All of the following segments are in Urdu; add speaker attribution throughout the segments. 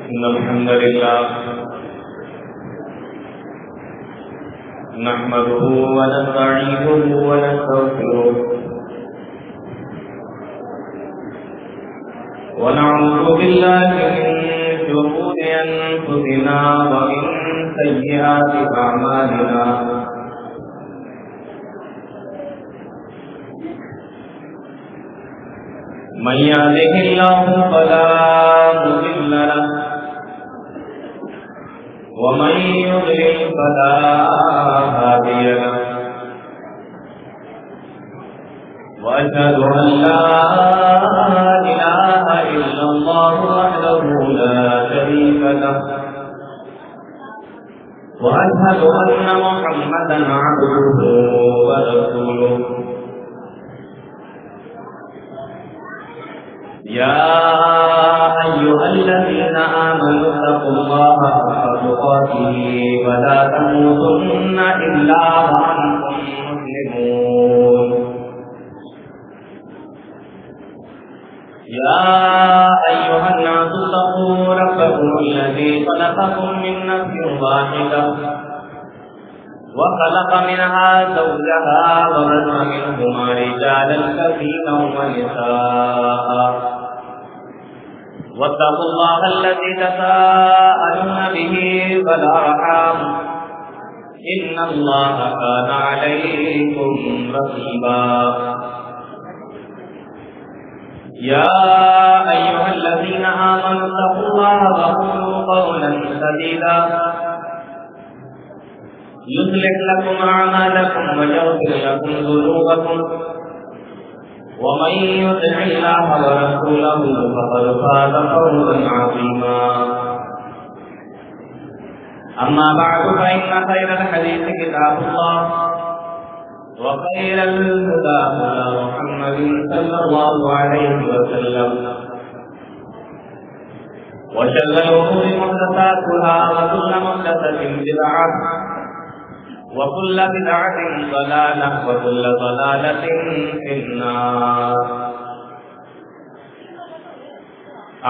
Speaker 1: إن الحمد لله نحمده ونستعينه ونستغفره ونعوذ بالله من شرور أنفسنا ومن سيئات أعمالنا من يهده الله فلا مضل له ومن يضلل فلا هادي له وأشهد أن لا إله إلا الله وحده لا شريك له وأشهد أن محمدا عبده ورسوله يا أيها الذين آمنوا اتقوا الله حق تقاته ولا تموتن إلا وأنتم مسلمون يا أيها الناس اتقوا ربكم الذي خلقكم من نفس واحدة وخلق منها زوجها وبث منهما رجالا كثيرا ونساء واتقوا الله الذي تساءلون به والأرحام إن الله كان عليكم رقيبا يا أيها الذين آمنوا اتقوا الله وقولوا قولا سديدا يصلح لكم أعمالكم ويغفر لكم ذنوبكم ومن يطع الله ورسوله فقد فاز فوزا عظيما أما بعد فإن خير الحديث كتاب الله وخير الهدى هدى محمد صلى الله عليه وسلم وشر الأمور محدثاتها وكل محدثة بدعة وكل بدعة ضلالة وكل ضلالة في النار.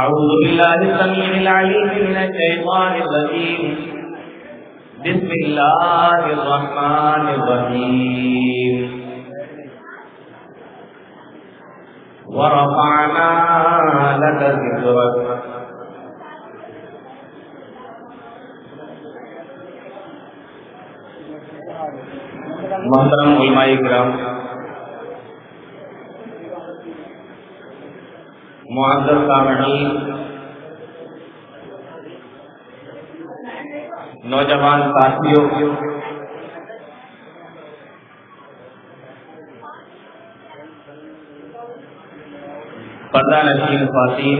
Speaker 1: أعوذ بالله السميع العليم من الشيطان الرجيم. بسم الله الرحمن الرحيم. ورفعنا لك ذكرك. محترم علماء کرام، معزز سامعین، نوجوان ساتھیوں، پردہ نشین خواتین،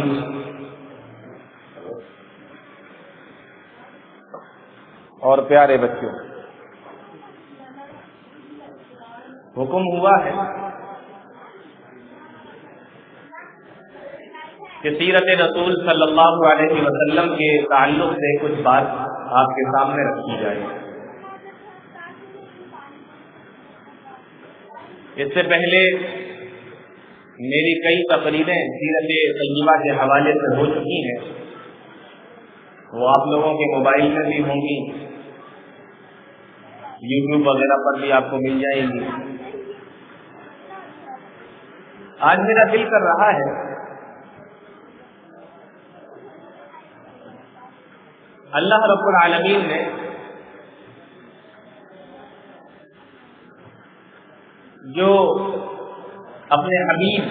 Speaker 1: اور پیارے بچوں، حکم ہوا ہے کہ سیرت رسول صلی اللہ علیہ وسلم کے تعلق سے کچھ بات آپ کے سامنے رکھی جائے۔ اس سے پہلے میری کئی تقریریں سیرت طیبہ کے حوالے سے ہو چکی ہیں، وہ آپ لوگوں کے موبائل میں بھی ہوں گی، یوٹیوب وغیرہ پر بھی آپ کو مل جائیں گی۔ آج میرا دل کر رہا ہے اللہ رب العالمین نے جو اپنے حبیب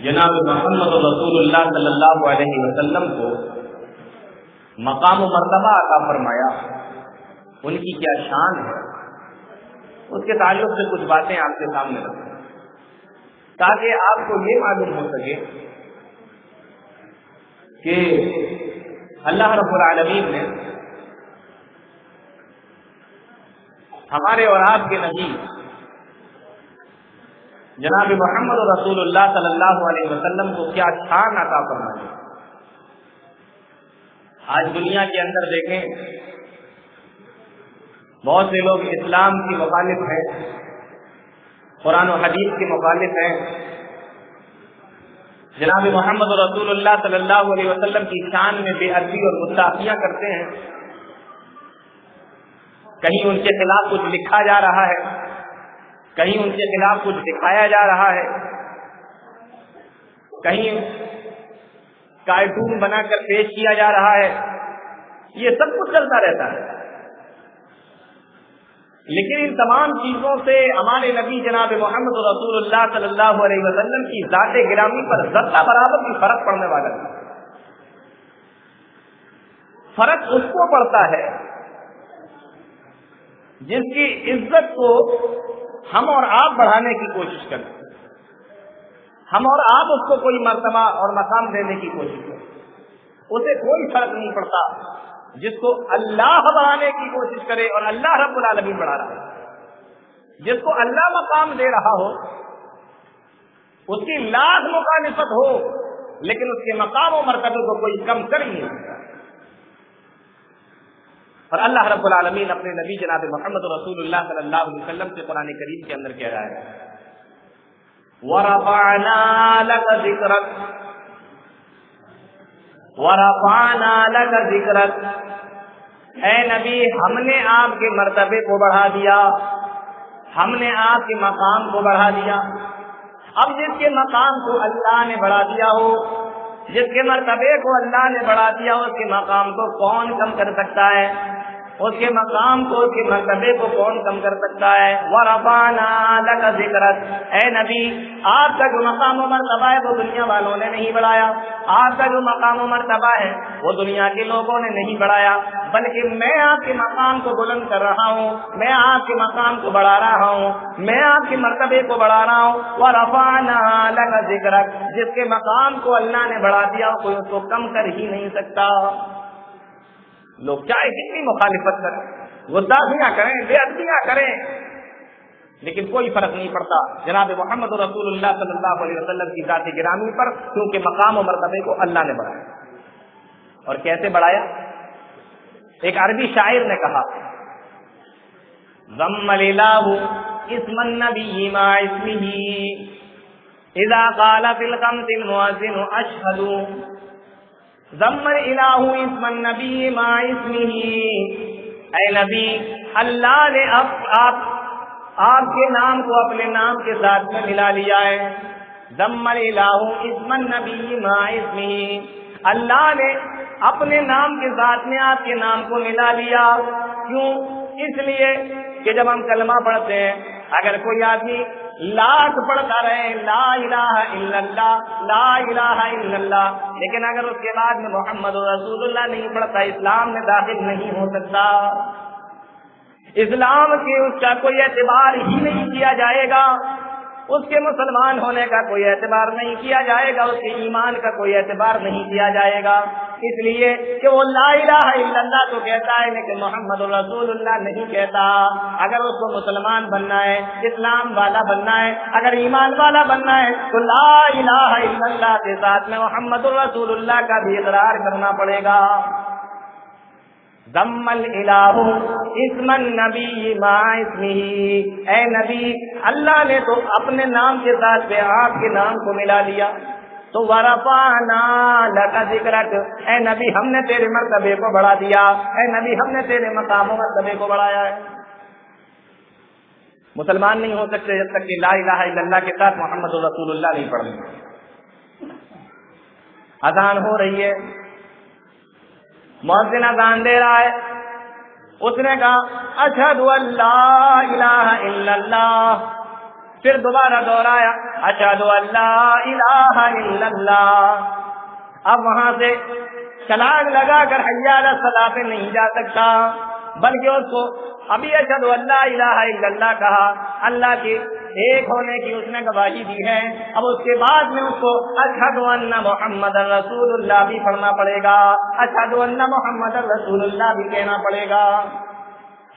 Speaker 1: جناب محمد رسول اللہ صلی اللہ علیہ وسلم کو مقام و مرتبہ عطا فرمایا، ان کی کیا شان ہے، اس کے تعلق سے کچھ باتیں آپ کے سامنے رکھیں تاکہ آپ کو یہ معلوم ہو سکے کہ اللہ رب العالمین نے ہمارے اور آپ کے نبی جناب محمد رسول اللہ صلی اللہ علیہ وسلم کو کیا شان عطا فرمائی۔ آج دنیا کے اندر دیکھیں، بہت سے لوگ اسلام کی مخالف ہیں، قرآن و حدیث کے مخالف ہیں، جناب محمد رسول اللہ صلی اللہ علیہ وسلم کی شان میں بے ادبی اور گستاخیاں کرتے ہیں، کہیں ان کے خلاف کچھ لکھا جا رہا ہے، کہیں ان کے خلاف کچھ دکھایا جا رہا ہے، کہیں کارٹون بنا کر پیش کیا جا رہا ہے، یہ سب کچھ چلتا رہتا ہے۔ لیکن ان تمام چیزوں سے ہمارے نبی جناب محمد رسول اللہ صلی اللہ علیہ وسلم کی ذات گرامی پر ذرہ برابر بھی فرق پڑنے والا ہے۔ فرق اس کو پڑتا ہے جس کی عزت کو ہم اور آپ بڑھانے کی کوشش کریں، ہم اور آپ اس کو کوئی مرتبہ اور مقام دینے کی کوشش کریں، اسے کوئی فرق نہیں پڑتا جس کو اللہ بڑھانے کی کوشش کرے اور اللہ رب العالمین بڑھا رہا ہے۔ جس کو اللہ مقام دے رہا ہو اس کی لاکھ مخالفت ہو لیکن اس کے مقام و مرتبے کو کوئی کم کر ہی نہیں سکتا۔ اور اللہ رب العالمین اپنے نبی جناب محمد رسول اللہ صلی اللہ علیہ وسلم سے قرآن کریم کے اندر کہہ رہا ہے وَرَفَعْنَا لَكَ ذِكْرَكَ وَرَفَعْنَا لَكَ ذِكْرَكَ، اے نبی ہم نے آپ کے مرتبے کو بڑھا دیا، ہم نے آپ کے مقام کو بڑھا دیا۔ اب جس کے مقام کو اللہ نے بڑھا دیا ہو، جس کے مرتبے کو اللہ نے بڑھا دیا ہو، اس کے مقام کو کون کم کر سکتا ہے؟ اس کے مقام کو، اس کے مرتبے کو کون کم کر سکتا ہے؟ وَرَفَعْنَا لَكَ ذِكْرَكَ، اے نبی آپ کا جو مقام و مرتبہ ہے وہ دنیا والوں نے نہیں بڑھایا، آپ کا جو مقام و مرتبہ ہے وہ دنیا کے لوگوں نے نہیں بڑھایا، بلکہ میں آپ کے مقام کو بلند کر رہا ہوں، میں آپ کے مقام کو بڑھا رہا ہوں، میں آپ کے مرتبے کو بڑھا رہا ہوں۔ وَرَفَعْنَا لَكَ ذِكْرَكَ، جس کے مقام کو اللہ نے بڑھا دیا کوئی اس کو کم کر ہی نہیں سکتا۔ لوگ چاہے کتنی مخالفت کریں، گستاخیاں کریں، بے ادبیاں کریں، لیکن کوئی فرق نہیں پڑتا جناب محمد رسول اللہ صلی اللہ علیہ وسلم کی ذات گرامی پر، کیونکہ مقام و مرتبے کو اللہ نے بڑھایا۔ اور کیسے بڑھایا؟ ایک عربی شاعر نے کہا ضم الالہ اسم النبی مع اسمہ اذا قال فی الخمس المؤذن اشہد، ضم الالہ اسم النبی مع اسمہ، اے نبی اللہ نے آپ کے نام کو اپنے نام کے ساتھ میں ملا لیا ہے۔ ضم الالہ اسم النبی مع اسمہ، اللہ نے اپنے نام کے ساتھ میں آپ کے نام کو ملا لیا۔ کیوں؟ اس لیے کہ جب ہم کلمہ پڑھتے ہیں، اگر کوئی آدمی لاکھ پڑھتا رہے لا الہ الا اللہ لا الہ الا اللہ، لیکن اگر اس کے بعد میں محمد رسول اللہ نہیں پڑھتا، اسلام میں داخل نہیں ہو سکتا، اسلام کے اس کا کوئی اعتبار ہی نہیں کیا جائے گا، اس کے مسلمان ہونے کا کوئی اعتبار نہیں کیا جائے گا، اس کے ایمان کا کوئی اعتبار نہیں کیا جائے گا، اس لیے کہ وہ لا الہ الا اللہ تو کہتا ہے لیکن محمد رسول اللہ نہیں کہتا۔ اگر اس کو مسلمان بننا ہے، اسلام والا بننا ہے، اگر ایمان والا بننا ہے تو لا الہ الا اللہ کے ساتھ میں محمد رسول اللہ کا بھی اقرار کرنا پڑے گا۔ ضم الالہ اسم النبی مع اسمہ، اے نبی اللہ نے تو اپنے نام کے ساتھ میں آپ کے نام کو ملا لیا، تو ورفعنا لک ذکرک، اے نبی ہم نے تیرے مرتبے کو بڑھا دیا، اے نبی ہم نے تیرے مقام و مرتبے کو بڑھایا ہے۔ مسلمان نہیں ہو سکتے جب تک کہ لا الہ الا اللہ کے ساتھ محمد رسول اللہ نہیں پڑھ لیں۔ اذان ہو رہی ہے، مؤذن اذان دے رہا ہے، اس نے کہا اشہد ان لا الہ الا اللہ، پھر دوبارہ دوہرایا اشہد ان لا الہ الا اللہ۔ اب وہاں سے چھلانگ لگا کر حی علی الصلاۃ پہ نہیں جا سکتا، بلکہ اس کو ابھی اشہد ان لا الہ الا اللہ کہا، اللہ کے ایک ہونے کی اس نے گواہی دی ہے، اب اس کے بعد میں اس کو اشہد ان محمد رسول اللہ بھی پڑھنا پڑے گا، اشہد ان محمد رسول اللہ بھی کہنا پڑے گا۔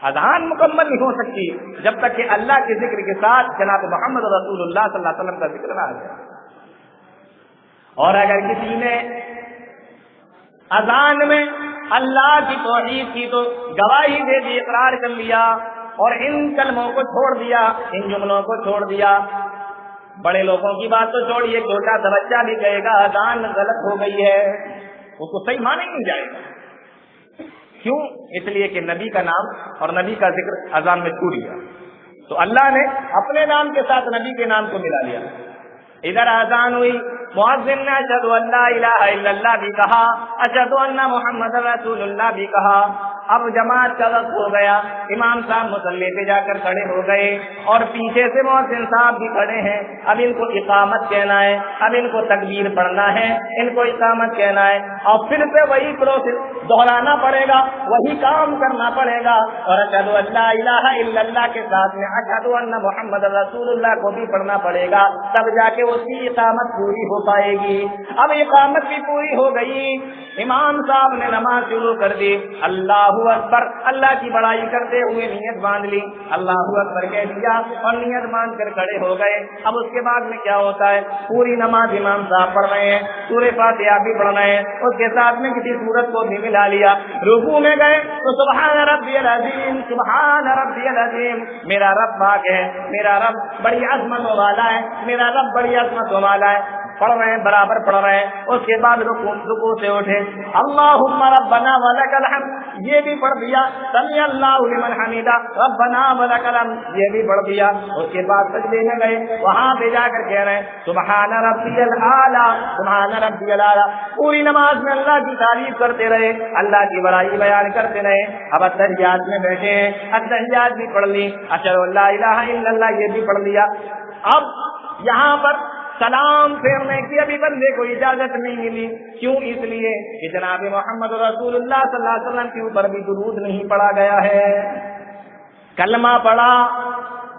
Speaker 1: اذان مکمل نہیں ہو سکتی جب تک کہ اللہ کے ذکر کے ساتھ جناب محمد رسول اللہ صلی اللہ علیہ وسلم کا ذکر نہ آ جائے۔ اور اگر کسی نے اذان میں اللہ کی توحید کی تو گواہی دے دی، اقرار کر لیا، اور ان کلموں کو چھوڑ دیا، ان جملوں کو چھوڑ دیا، بڑے لوگوں کی بات تو چھوڑیے، چھوٹا سا بچہ بھی کہے گا اذان غلط ہو گئی ہے، اس کو صحیح مانا ہی نہیں جائے گا۔ کیوں؟ اس لیے کہ نبی کا نام اور نبی کا ذکر اذان میں چھوٹ گیا، تو اللہ نے اپنے نام کے ساتھ نبی کے نام کو ملا لیا۔ ادھر اذان ہوئی، مؤذن نے اشہد ان لا الہ الا اللہ بھی کہا، اشہد ان محمد رسول اللہ بھی کہا۔ اب جماعت کا وقت ہو گیا، امام صاحب مصلی پہ جا کر کھڑے ہو گئے اور پیچھے سے مؤذن صاحب بھی کھڑے ہیں۔ اب ان کو اقامت کہنا ہے، اب ان کو تکبیر پڑھنا ہے، ان کو اقامت کہنا ہے، اور پھر سے وہی پروسیس دہرانا پڑے گا، وہی کام کرنا پڑے گا، اور اشہد ان لا الہ الا اللہ کے ساتھ میں اشہد ان محمد رسول اللہ کو بھی پڑھنا پڑے گا، تب جا کے اس کی اقامت پوری ہو پائے گی۔ اب اقامت بھی پوری ہو گئی، امام صاحب نے نماز شروع کر دی، اللہ اکبر، اللہ کی بڑائی کرتے ہوئے نیت باندھ لی، اللہ اکبر کہہ دیا اور نیت باندھ کر کھڑے ہو گئے۔ اب اس کے بعد میں کیا ہوتا ہے، پوری نماز امام صاحب پڑھ رہے ہیں، سورہ فاتحہ بھی پڑھ رہے ہیں، اس کے ساتھ میں کسی سورت کو بھی ملا لیا، رکوع میں گئے تو سبحان ربی العظیم، سبحان ربی العظیم، میرا رب پاک ہے، میرا رب بڑی عظمت والا ہے، میرا رب بڑی عظمت والا ہے، پڑھ رہے ہیں، برابر پڑھ رہے ہیں۔ اس کے بعد رکوع سے اٹھے، اللہم ربنا ولک الحمد، یہ بھی پڑھ دیا، سمیع اللہ لمن حمیدہ، ربنا ولک الحمد، یہ بھی پڑھ دیا۔ اس کے بعد سجدے میں گئے، وہاں پہ جا کر کہہ رہے ہیں سبحان ربی الاعلی، سبحان ربی الاعلی، پوری نماز میں اللہ کی تعریف کرتے رہے، اللہ کی بڑائی بیان کرتے رہے۔ اب التحیات میں بیٹھے ہیں، التحیات بھی پڑھ لی، اشہد ان لا الہ الا اللہ یہ بھی پڑھ لیا۔ اب یہاں پر سلام پھیرنے کی ابھی بندے کو اجازت نہیں ملی، کیوں؟ اس لیے کہ جناب محمد رسول اللہ صلی اللہ علیہ وسلم کے اوپر بھی درود نہیں پڑھا گیا ہے۔ کلمہ پڑھا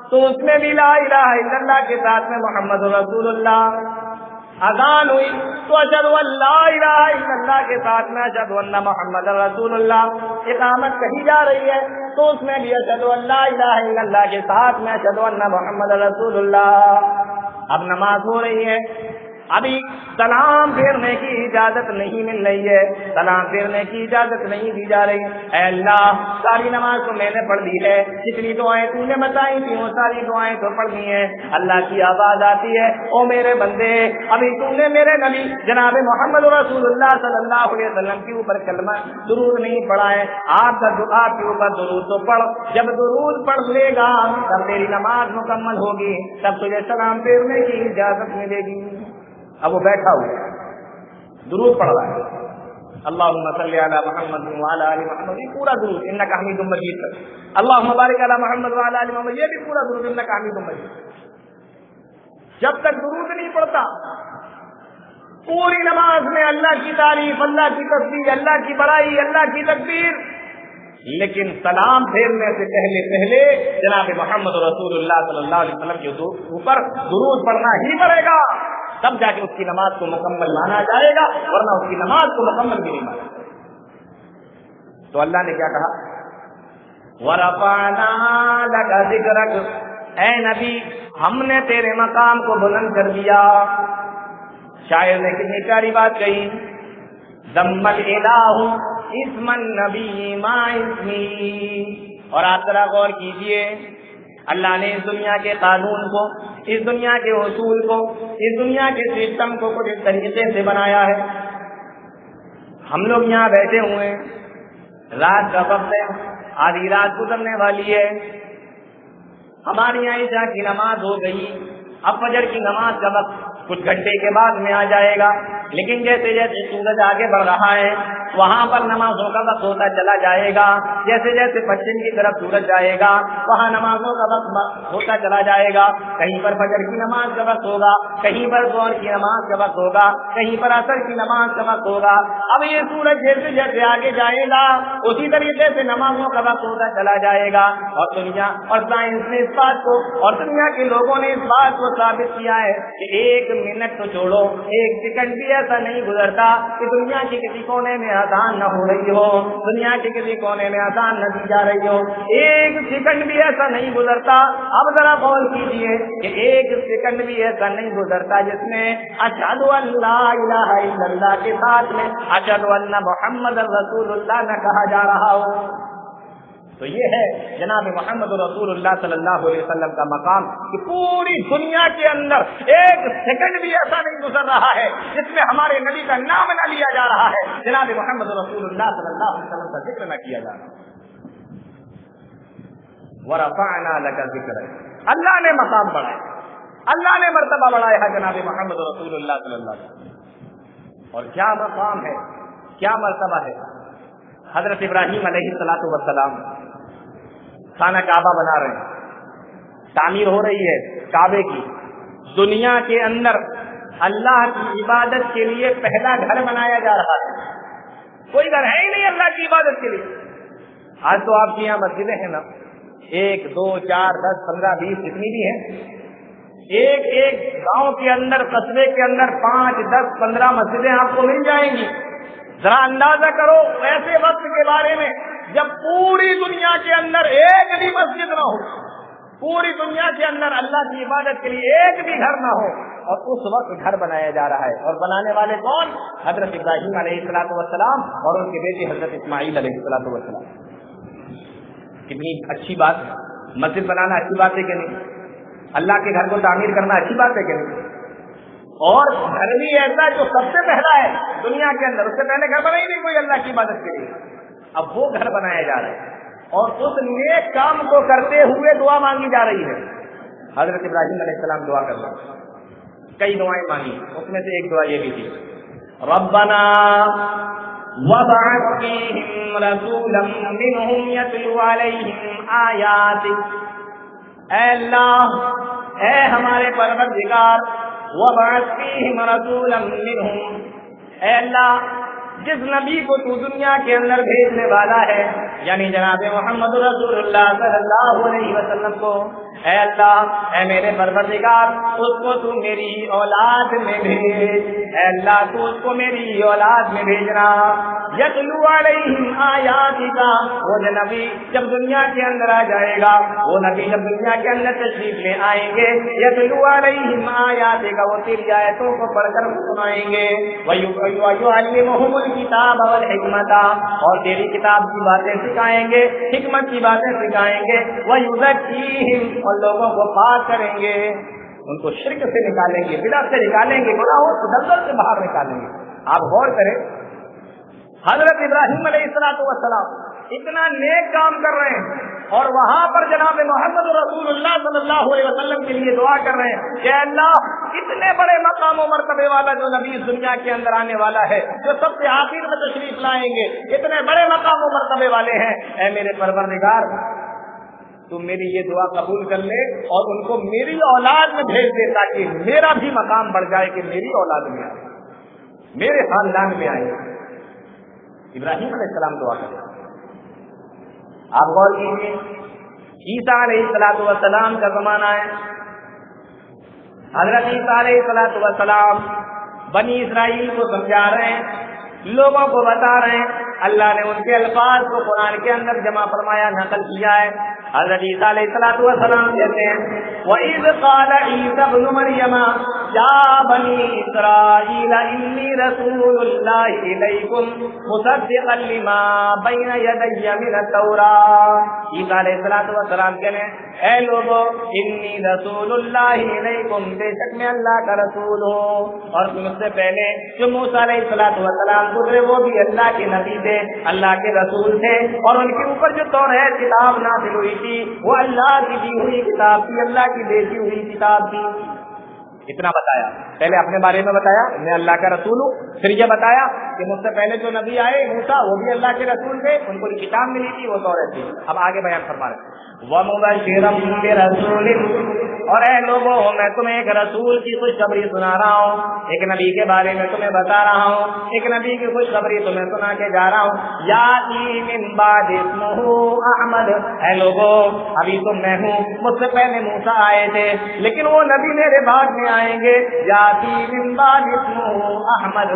Speaker 1: تو اس میں بھی لا الہ الا اللہ کے ساتھ میں محمد رسول اللہ، اذان ہوئی تو اشہد ان لا الہ الا اللہ کے ساتھ میں اشہد ان محمد رسول اللہ، اقامت کہی جا رہی ہے تو اس میں بھی اشہد ان لا الہ الا اللہ کے ساتھ میں اشہد ان محمد رسول اللہ۔ اب نماز ہو رہی ہے، ابھی سلام پھیرنے کی اجازت نہیں مل رہی ہے، سلام پھیرنے کی اجازت نہیں دی جا رہی۔ اے اللہ، ساری نماز تو میں نے پڑھ لی ہے، جتنی دعائیں تو نے بتائی تھی وہ ساری دعائیں تو پڑھ لی ہیں۔ اللہ کی آواز آتی ہے، او میرے بندے، ابھی تو نے میرے نبی جناب محمد رسول اللہ صلی اللہ علیہ وسلم کے اوپر کلمہ درود نہیں پڑھا ہے، آپ کے اوپر درود تو پڑھ، جب درود پڑھ لے گا تب تیری نماز مکمل ہوگی، تب تجھے سلام پھیرنے کی اجازت ملے گی۔ اب وہ بیٹھا ہوا ہے، درود پڑھ رہا ہے، اللہم صلی علی محمد وعلی آل محمد، یہ پورا درود انک حمید مجید، اللہم بارک علی محمد وعلی آل محمد، یہ بھی پورا درود انک حمید مجید۔ جب تک درود نہیں پڑھتا پوری نماز میں اللہ کی تعریف، اللہ کی تسبیح، اللہ کی بڑائی، اللہ کی تکبیر، لیکن سلام پھیرنے سے پہلے جناب محمد رسول اللہ صلی اللہ علیہ وسلم کے اوپر درود پڑھنا ہی پڑے گا، تب جا کے اس کی نماز کو مکمل مانا جائے گا، ورنہ اس کی نماز کو مکمل بھی نہیں مانا جائے گا۔ تو اللہ نے کیا کہا، وَرَفَعْنَا لَكَ ذِكْرَكَ، اے نبی ہم نے تیرے مقام کو بلند کر دیا۔ شاعر نے کتنی پیاری بات کہی، ذم الالہ اسم النبی ما اسمی، اور آپ ذرا غور کیجئے، اللہ نے اس دنیا کے قانون کو، اس دنیا کے اصول کو، اس دنیا کے سسٹم کو کچھ اس طریقے سے بنایا ہے۔ ہم لوگ یہاں بیٹھے ہوئے ہیں، رات کا وقت ہے، آدھی رات گزرنے والی ہے، ہماری یہاں عشاء کی نماز ہو گئی، اب فجر کی نماز کا وقت کچھ گھنٹے کے بعد میں آ جائے گا، لیکن جیسے جیسے سورج آگے بڑھ رہا ہے وہاں پر نمازوں کا وقت ہوتا چلا جائے گا، جیسے جیسے پچھم کی طرف سورج جائے گا وہاں نمازوں کا وقت ہوتا چلا جائے گا، کہیں پر فجر کی نماز کا وقت ہوگا، کہیں پر ظہر کی نماز کا وقت ہوگا، کہیں پر عصر کی نماز کا وقت ہوگا۔ اب یہ سورج جیسے جیسے آگے جائے گا اسی طریقے سے نمازوں کا وقت ہوتا چلا جائے گا، اور دنیا اور سائنس نے اس بات کو، اور دنیا کے لوگوں نے اس بات کو ثابت کیا ہے کہ 1 منٹ تو چھوڑو، 1 سیکنڈ بھی ایسا نہیں گزرتا کہ دنیا کے کسی کونے میں اذان نہ ہو رہی ہو، دنیا کے کسی کونے میں اذان نہ دی جا رہی ہو، 1 سیکنڈ بھی ایسا نہیں گزرتا۔ اب ذرا غور کیجیے کہ 1 سیکنڈ بھی ایسا نہیں گزرتا جس میں اشہد ان لا الہ الا اللہ کے ساتھ میں اشہد ان محمد رسول اللہ نہ کہا جا رہا ہو۔ تو یہ ہے جناب محمد رسول اللہ صلی اللہ علیہ وسلم کا مقام کہ پوری دنیا کے اندر ایک سیکنڈ بھی ایسا نہیں گزر رہا ہے جس میں ہمارے نبی کا نام نہ لیا جا رہا ہے، جناب محمد رسول اللہ صلی اللہ علیہ وسلم کا ذکر نہ کیا جا رہا ہے۔ وَرَفَعْنَا لَكَ ذِكْرَكَ، اللہ نے مقام بڑھایا، اللہ نے مرتبہ بڑھایا ہے جناب محمد رسول اللہ صلی اللہ علیہ وسلم۔ اور کیا مقام ہے، کیا مرتبہ ہے۔ حضرت ابراہیم علیہ السلام خانہ کعبہ بنا رہے ہیں، تعمیر ہو رہی ہے کعبے کی، دنیا کے اندر اللہ کی عبادت کے لیے پہلا گھر بنایا جا رہا ہے، کوئی گھر ہے ہی نہیں اللہ کی عبادت کے لیے۔ آج تو آپ کے یہاں مسجدیں ہیں نا، 1 2 4 10 15 20 جتنی بھی ہیں، ایک ایک گاؤں کے اندر، قصبے کے اندر 5 10 15 مسجدیں آپ کو مل جائیں گی۔ ذرا اندازہ کرو ایسے وقت کے بارے میں جب پوری دنیا کے اندر ایک بھی مسجد نہ ہو، پوری دنیا کے اندر اللہ کی عبادت کے لیے ایک بھی گھر نہ ہو، اور اس وقت گھر بنایا جا رہا ہے۔ اور بنانے والے کون؟ حضرت ابراہیم علیہ السلام اور ان کے بیٹے حضرت اسماعیل علیہ السلام۔ کتنی اچھی بات، مسجد بنانا اچھی بات ہے کہ نہیں؟ اللہ کے گھر کو تعمیر کرنا اچھی بات ہے کہ نہیں؟ اور گھر بھی ایسا جو سب سے پہلا ہے دنیا کے اندر، اس سے پہلے گھر بنا ہی نہیں کوئی اللہ کی عبادت کے لیے، اب وہ گھر بنایا جا رہا ہے، اور اس نیک کام کو کرتے ہوئے دعا مانگی جا رہی ہے۔ حضرت ابراہیم علیہ السلام دعا کر رہے ہیں، کئی دعائیں مانگی، اس میں سے ایک دعا یہ بھی تھی، ربنا وَبَعَثْ فِيهِمْ رَسُولًا مِّنْهُمْ يَتْلُو عَلَيْهِمْ آيَاتِكَ، اے اللہ، اے ہمارے پروردگار، وَبَعَثْ فِيهِمْ رَسُولًا مِّنْهُمْ، اے اللہ جس نبی کو تو دنیا کے اندر بھیجنے والا ہے، یعنی جناب محمد رسول اللہ صلی اللہ علیہ وسلم کو، اے اللہ، اے میرے پروردگار، اس کو تو میری اولاد میں بھیج، اے اللہ تو اس کو میری اولاد میں بھیجنا، یتلو علیہم آیاتک، وہ نبی جب دنیا کے اندر آ جائے گا، وہ نبی جب دنیا کے اندر تشریف لے آئیں گے، یتلو علیہم آیاتک، وہ تیری آیتوں کو پڑھ کر سنائیں گے، وَيُعَلِّمُهُمُ الْكِتَابَ وَالْحِکْمَةَ، اور تیری کتاب کی باتیں سکھائیں گے، حکمت کی باتیں سکھائیں گے، وَيُزَكِّيهِمْ، اور لوگوں کو پاک کریں گے، ان کو شرک سے نکالیں گے، بدعت سے نکالیں گے، گناہوں سے دلدل سے باہر نکالیں گے۔ آپ غور کریں، حضرت ابراہیم علیہ السلام اتنا نیک کام کر رہے ہیں، اور وہاں پر جناب محمد رسول اللہ صلی اللہ علیہ وسلم کے لیے دعا کر رہے ہیں کہ اللہ اتنے بڑے مقام و مرتبے والا جو نبی اس دنیا کے اندر آنے والا ہے، جو سب سے آخر میں تشریف لائیں گے، اتنے بڑے مقام و مرتبے والے ہیں، اے میرے پروردگار تم میری یہ دعا قبول کر لے اور ان کو میری اولاد میں بھیج دے، تاکہ میرا بھی مقام بڑھ جائے کہ میری اولاد میں آئے، میرے خاندان میں آئے۔ ابراہیم علیہ السلام دعا کرتے، آپ غور کیجیے، عیسیٰ علیہ السلام کا زمانہ ہے، حضرت عیسیٰ علیہ السلام بنی اسرائیل کو سمجھا رہے ہیں، لوگوں کو بتا رہے ہیں، اللہ نے ان کے الفاظ کو قرآن کے اندر جمع فرمایا، نقل کیا ہے۔ حضرت عیسیٰ علیہ السلام کہتے ہیں، وَإِذْ قَالَ عِيسَى ابْنُ مَرْيَمَ يَا بَنِي إِسْرَائِيلَ إِنِّي رَسُولُ اللَّهِ إِلَيْكُمْ مُصَدِّقًا لِمَا بَيْنَ يَدَيَّ مِنَ التَّوْرَاةِ، عیسیٰ علیہ السلام کہنے، اے لوگو، انی رسول اللہ علیکم، بے شک میں اللہ کا رسول ہوں، اور مجھ سے پہلے جو موسیٰ علیہ السلام گزرے وہ بھی اللہ کے نبی تھے، اللہ کے رسول تھے، اور ان کے اوپر جو توریت کتاب نازل ہوئی تھی وہ اللہ کی دی ہوئی کتاب تھی، اللہ کی بھیجی ہوئی کتاب تھی۔ اتنا بتایا، پہلے اپنے بارے میں بتایا میں اللہ کا رسول ہوں، پھر یہ بتایا کہ مجھ سے پہلے جو نبی آئے موسیٰ وہ بھی اللہ کے رسول تھے، ان کو کتاب ملی تھی، وہ توریت تھی۔ اب آگے بیان فرما رہے ہیں، وَمُبَشِّرًا بِرَسُولٍ، اور اے لوگوں میں تمہیں ایک رسول کی خوشخبری سنا رہا ہوں، ایک نبی کے بارے میں تمہیں بتا رہا ہوں، ایک نبی کی خوشخبری تمہیں سنا کے جا رہا ہوں، یاتی من بعد اسمہ احمد، اے لوگوں ابھی تو میں ہوں، مجھ سے پہلے موسیٰ آئے تھے لیکن وہ نبی میرے بعد میں آئیں گے، یاتی من بعد اسمہ احمد،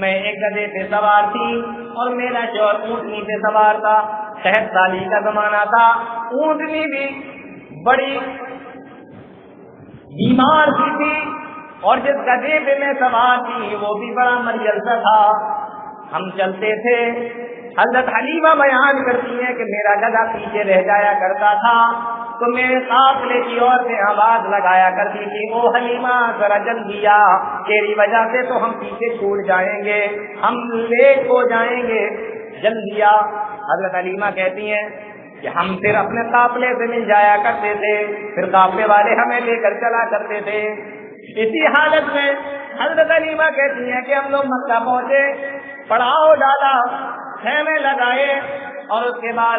Speaker 1: میں ایک گدھے پہ سوار تھی اور میرا شوہر اونٹنی پہ سوار تھا. 6 سالی کا زمانہ تھا. اونٹنی بھی بڑی بیمار تھی اور جس گدھے پہ میں سوار تھی وہ بھی بڑا مریض تھا. ہم چلتے تھے. حضرت حلیمہ بیان کرتی ہیں کہ میرا گدھا پیچھے رہ جایا کرتا تھا تو میرے قافلے کی عورتیں آواز لگایا کرتی تھی, او حلیمہ ذرا جلدی آ, تیری وجہ سے تو ہم پیچھے چھوٹ جائیں گے, ہم لیٹ ہو جائیں گے, جلدی آ. حضرت حلیمہ کہتی ہیں کہ ہم پھر اپنے قافلے سے مل جایا کرتے تھے, پھر قافلے والے ہمیں لے کر چلا کرتے تھے. اسی حالت میں حضرت حلیمہ کہتی ہیں کہ ہم لوگ مکہ پہنچے, پڑاؤ ڈالا, خیمے لگائے اور اس کے بعد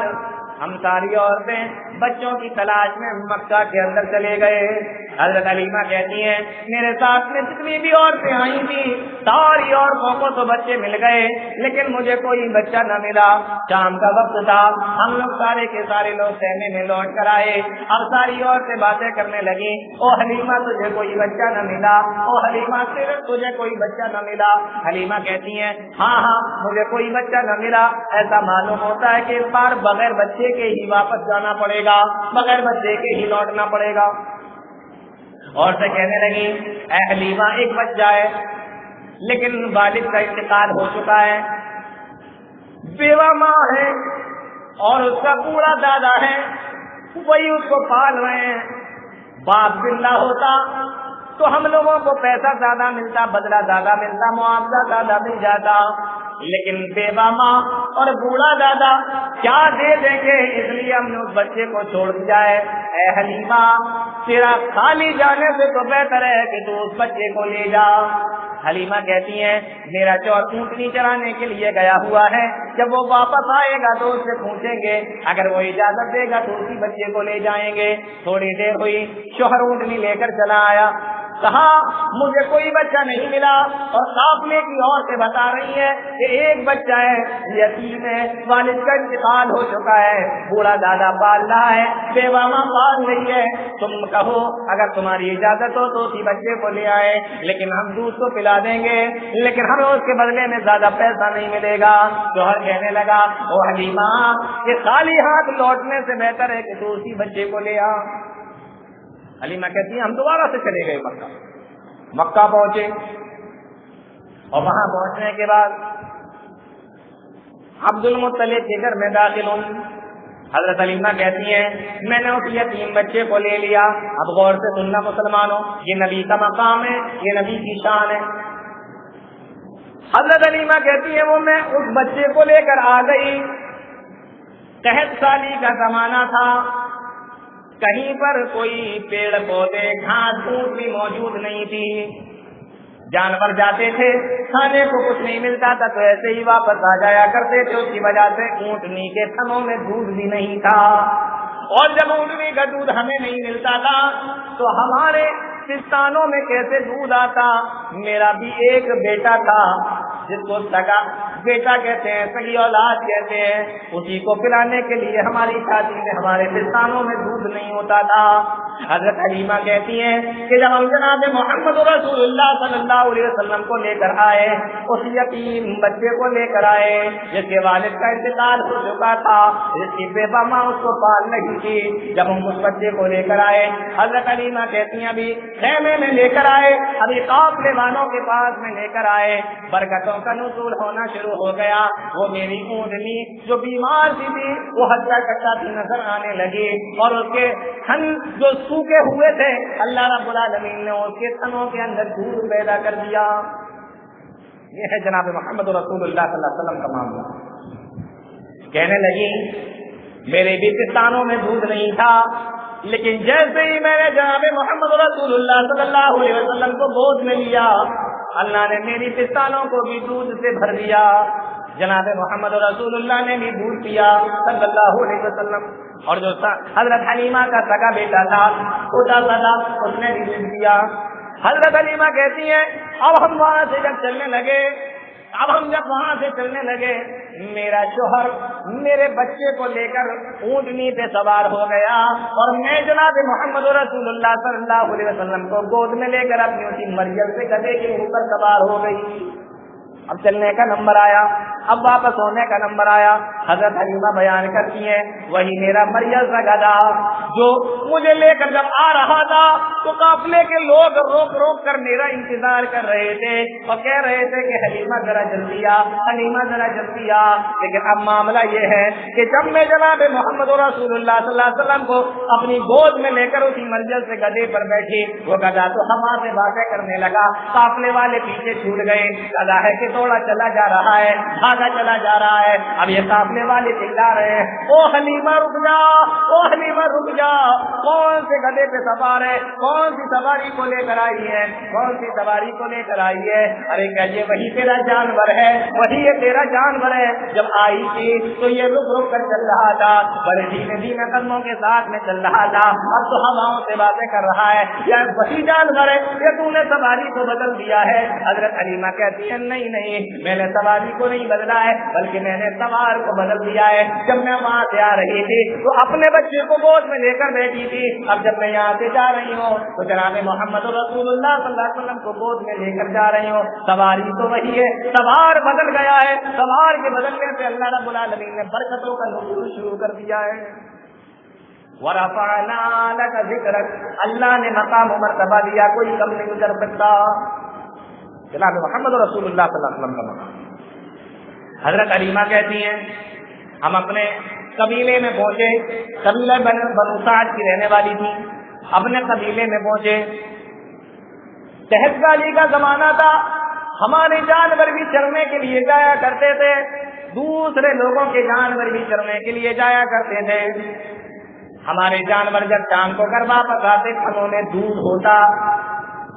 Speaker 1: ہم ساری عورتیں بچوں کی تلاش میں مکہ کے اندر چلے گئے. حضرت حلیمہ کہتی ہیں میرے ساتھ میں جتنی بھی عورتیں آئی تھی ساری عورتوں کو تو بچے مل گئے لیکن مجھے کوئی بچہ نہ ملا. شام کا وقت تھا, ہم لوگ سارے کے سارے لوگ خیمے میں لوٹ کر آئے. اب ساری عورتیں باتیں کرنے لگی, او حلیمہ تجھے کوئی بچہ نہ ملا, او حلیمہ صرف تجھے کوئی بچہ نہ ملا. حلیمہ کہتی ہیں ہاں ہاں مجھے کوئی بچہ نہ ملا. ایسا معلوم ہوتا ہے کہ اس بار بغیر بچے کے ہی واپس جانا پڑے گا, بغیر بچے کے ہی لوٹنا پڑے گا. اور سے کہنے لگی اے حلیمہ ایک بچہ ہے لیکن والد کا انتقال ہو چکا ہے, بیوہ ماں ہے اور اس کا پورا دادا ہے, وہی اس کو پال رہے ہیں. باپ زندہ ہوتا تو ہم لوگوں کو پیسہ زیادہ ملتا, بدلہ زیادہ ملتا, معاوضہ زیادہ مل جاتا, لیکن بیوہ ماں اور بوڑھا دادا کیا دے دیں گے, اس لیے ہم نے اس بچے کو چھوڑ دیا ہے. اے حلیمہ تیرا خالی جانے سے تو بہتر ہے کہ تو اس بچے کو لے جا. حلیمہ کہتی ہیں میرا شوہر اونٹنی چرانے کے لیے گیا ہوا ہے, جب وہ واپس آئے گا تو اس سے پوچھیں گے, اگر وہ اجازت دے گا تو اسی بچے کو لے جائیں گے. تھوڑی دیر ہوئی, شوہر اونٹنی لے کر چلا آیا, کہا مجھے کوئی بچہ نہیں ملا اور قافلے کی عورتیں بتا رہی ہیں کہ ایک بچہ ہے, یتیم ہے, والد کا انتقال ہو چکا ہے, بوڑھا دادا پال رہا ہے, بیوہ ماں پال رہی ہے, تم کہو اگر تمہاری اجازت ہو تو اسی بچے کو لے آئے, لیکن ہم دودھ تو پلا دیں گے لیکن ہمیں اس کے بدلے میں زیادہ پیسہ نہیں ملے گا. شوہر کہنے لگا او حلیمہ یہ خالی ہاتھ لوٹنے سے بہتر ہے کہ تو اسی بچے کو لے آ. حلیمہ کہتی ہیں ہم دوبارہ سے چلے گئے مکہ پہنچے اور وہاں پہنچنے کے بعد عبد المطلب کے گھر میں داخل ہوں. حضرت حلیمہ کہتی ہیں میں نے اس یتیم بچے کو لے لیا. اب غور سے سننا مسلمانوں, یہ نبی کا مقام ہے, یہ نبی کی شان ہے. حضرت حلیمہ کہتی ہیں وہ میں اس بچے کو لے کر آ گئی. 6 سالی کا زمانہ تھا, کہیں پر کوئی پیڑ پودے گھاس پھوس بھی موجود نہیں تھی, جانور جاتے تھے کھانے کو کچھ نہیں ملتا تھا تو ایسے ہی واپس آ جایا کرتے تھے. اس کی وجہ سے اونٹنی کے تھنوں میں دودھ بھی نہیں تھا, اور جب اونٹنی کا دودھ ہمیں نہیں ملتا تھا تو ہمارے پستانوں میں کیسے دودھ آتا. میرا بھی ایک بیٹا تھا جس کو سگا بیٹا کہتے ہیں, سگی اولاد کہتے ہیں, اسی کو پلانے کے لیے ہماری چھاتی میں ہمارے پستانوں میں دودھ نہیں ہوتا تھا. حضرت حلیمہ کہتی ہیں کہ جب ہم جناب محمد رسول اللہ صلی اللہ علیہ وسلم کو لے کر آئے, اس یتیم بچے کو لے کر آئے جس کے والد کا انتقال ہو چکا تھا, جس کی بیوہ ماں اس کو پال رہی تھی, جب ہم اس بچے کو لے کر آئے حضرت حلیمہ کہتی ہیں ابھی خیمے میں لے کر آئے, ابھی قافلے والوں کے پاس میں لے کر آئے, برکتوں کا نزول ہونا شروع ہو گیا. وہ میری اونٹنی جو بیمار تھی وہ ہچا کچا سی نظر آنے لگی اور اس کے تھن جو سوکھے ہوئے تھے اللہ رب العالمین نے اس کے تھنوں کے اندر دودھ پیدا کر دیا. یہ ہے جناب محمد رسول اللہ صلی اللہ علیہ وسلم کا معاملہ. کہنے لگی میرے بھی پستانوں میں دودھ نہیں تھا, لیکن جیسے ہی میں نے جناب محمد رسول اللہ صلی اللہ علیہ وسلم کو گود میں لیا اللہ نے میری پستانوں کو بھی دودھ سے بھر دیا. جناب محمد رسول اللہ نے بھی دودھ پیا صلی اللہ علیہ وسلم. اور جو حضرت حلیمہ کا سگا بیٹا تھا چھوٹا سا تھا, اس نے بھی دودھ پیا. حضرت حلیمہ کہتی ہیں اب ہم وہاں سے جب چلنے لگے میرا شوہر میرے بچے کو لے کر اونٹنی پہ سوار ہو گیا اور میں جناب محمد رسول اللہ صلی اللہ علیہ وسلم کو گود میں لے کر اپنی اسی مریم سے گدھے کے اوپر سوار ہو گئی. اب چلنے کا نمبر آیا، اب واپس ہونے کا نمبر آیا، حضرت حلیمہ بیان کرتی ہیں وہی میرا مریض کا گدھا جو مجھے لے کر جب آ رہا تھا تو قافلے کے لوگ روک روک کر میرا انتظار کر رہے تھے اور کہہ رہے تھے کہ حلیمہ ذرا جلدی آ، حلیمہ ذرا جلدی آ۔ لیکن اب معاملہ یہ ہے کہ جب میں جناب محمد رسول اللہ صلی اللہ علیہ وسلم کو اپنی گود میں لے کر اسی منزل سے گدھے پر بیٹھی، وہ گدھا تو ہوا سے باتیں کرنے لگا، قافلے والے پیچھے چھوٹ گئے، گدھا ہے کہ توڑا چلا جا رہا ہے، بھاگا چلا جا رہا ہے۔ اب یہ قافلے والے چلا رہے ہیں او حلیمہ رک جا، او حلیمہ رک جا، کون سے گدھے پہ سوار ہے، کون سی سواری کو لے کر آئی ہے، کون سی سواری کو لے کر آئی ہے؟ ارے کہیے وہی تیرا جانور ہے، وہی یہ تیرا جانور ہے۔ جب آئی تھی تو یہ رک رک کر چل رہا تھا، بڑے دھیمے دھیمے قدموں کے ساتھ میں چل رہا تھا، اب تو ہواؤں سے باتیں کر رہا ہے، یا وہی جانور ہے، یہ تو نے سواری کو بدل دیا ہے۔ حضرت حلیمہ کہتی ہے نہیں نہیں، میں نے سواری کو نہیں بدلا ہے بلکہ میں نے سوار کو بدل دیا ہے۔ جب میں وہاں سے آ رہی تھی تو اپنے بچے کو گود میں لے کر بیٹھی تھی، اب جب میں یہاں سے جا رہی ہوں تو جناب محمد رسول اللہ صلی اللہ علیہ وسلم کو گود میں لے کر جا رہی ہوں، سواری تو وہی ہے، سوار بدل گیا ہے۔ سوار کے بدلنے سے اللہ رب العالمین نے برکتوں کا نزول شروع کر دیا ہے۔ وَرَفَعْنَا لَكَ ذِكْرَكَ، اللہ نے مقام و مرتبہ دیا، کوئی کم نہیں کر سکتا۔ جناب محمد رسول اللہ صلی اللہ علیہ وسلم کا مقام۔ حضرت حلیمہ کہتی ہیں ہم اپنے قبیلے میں پہنچے، قبیلہ بنو سعد کی رہنے والی تھی، اپنے قبیلے میں پہنچے، دہشت کا زمانہ تھا، ہمارے جانور بھی چرنے کے لیے جایا کرتے تھے، دوسرے لوگوں کے جانور بھی چرنے کے لیے جایا کرتے تھے۔ ہمارے جانور جب شام کو گھر واپس آتے تھنوں میں دودھ ہوتا،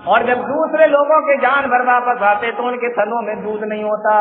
Speaker 1: اور جب دوسرے لوگوں کے جانور واپس آتے تو ان کے تھنوں میں دودھ نہیں ہوتا۔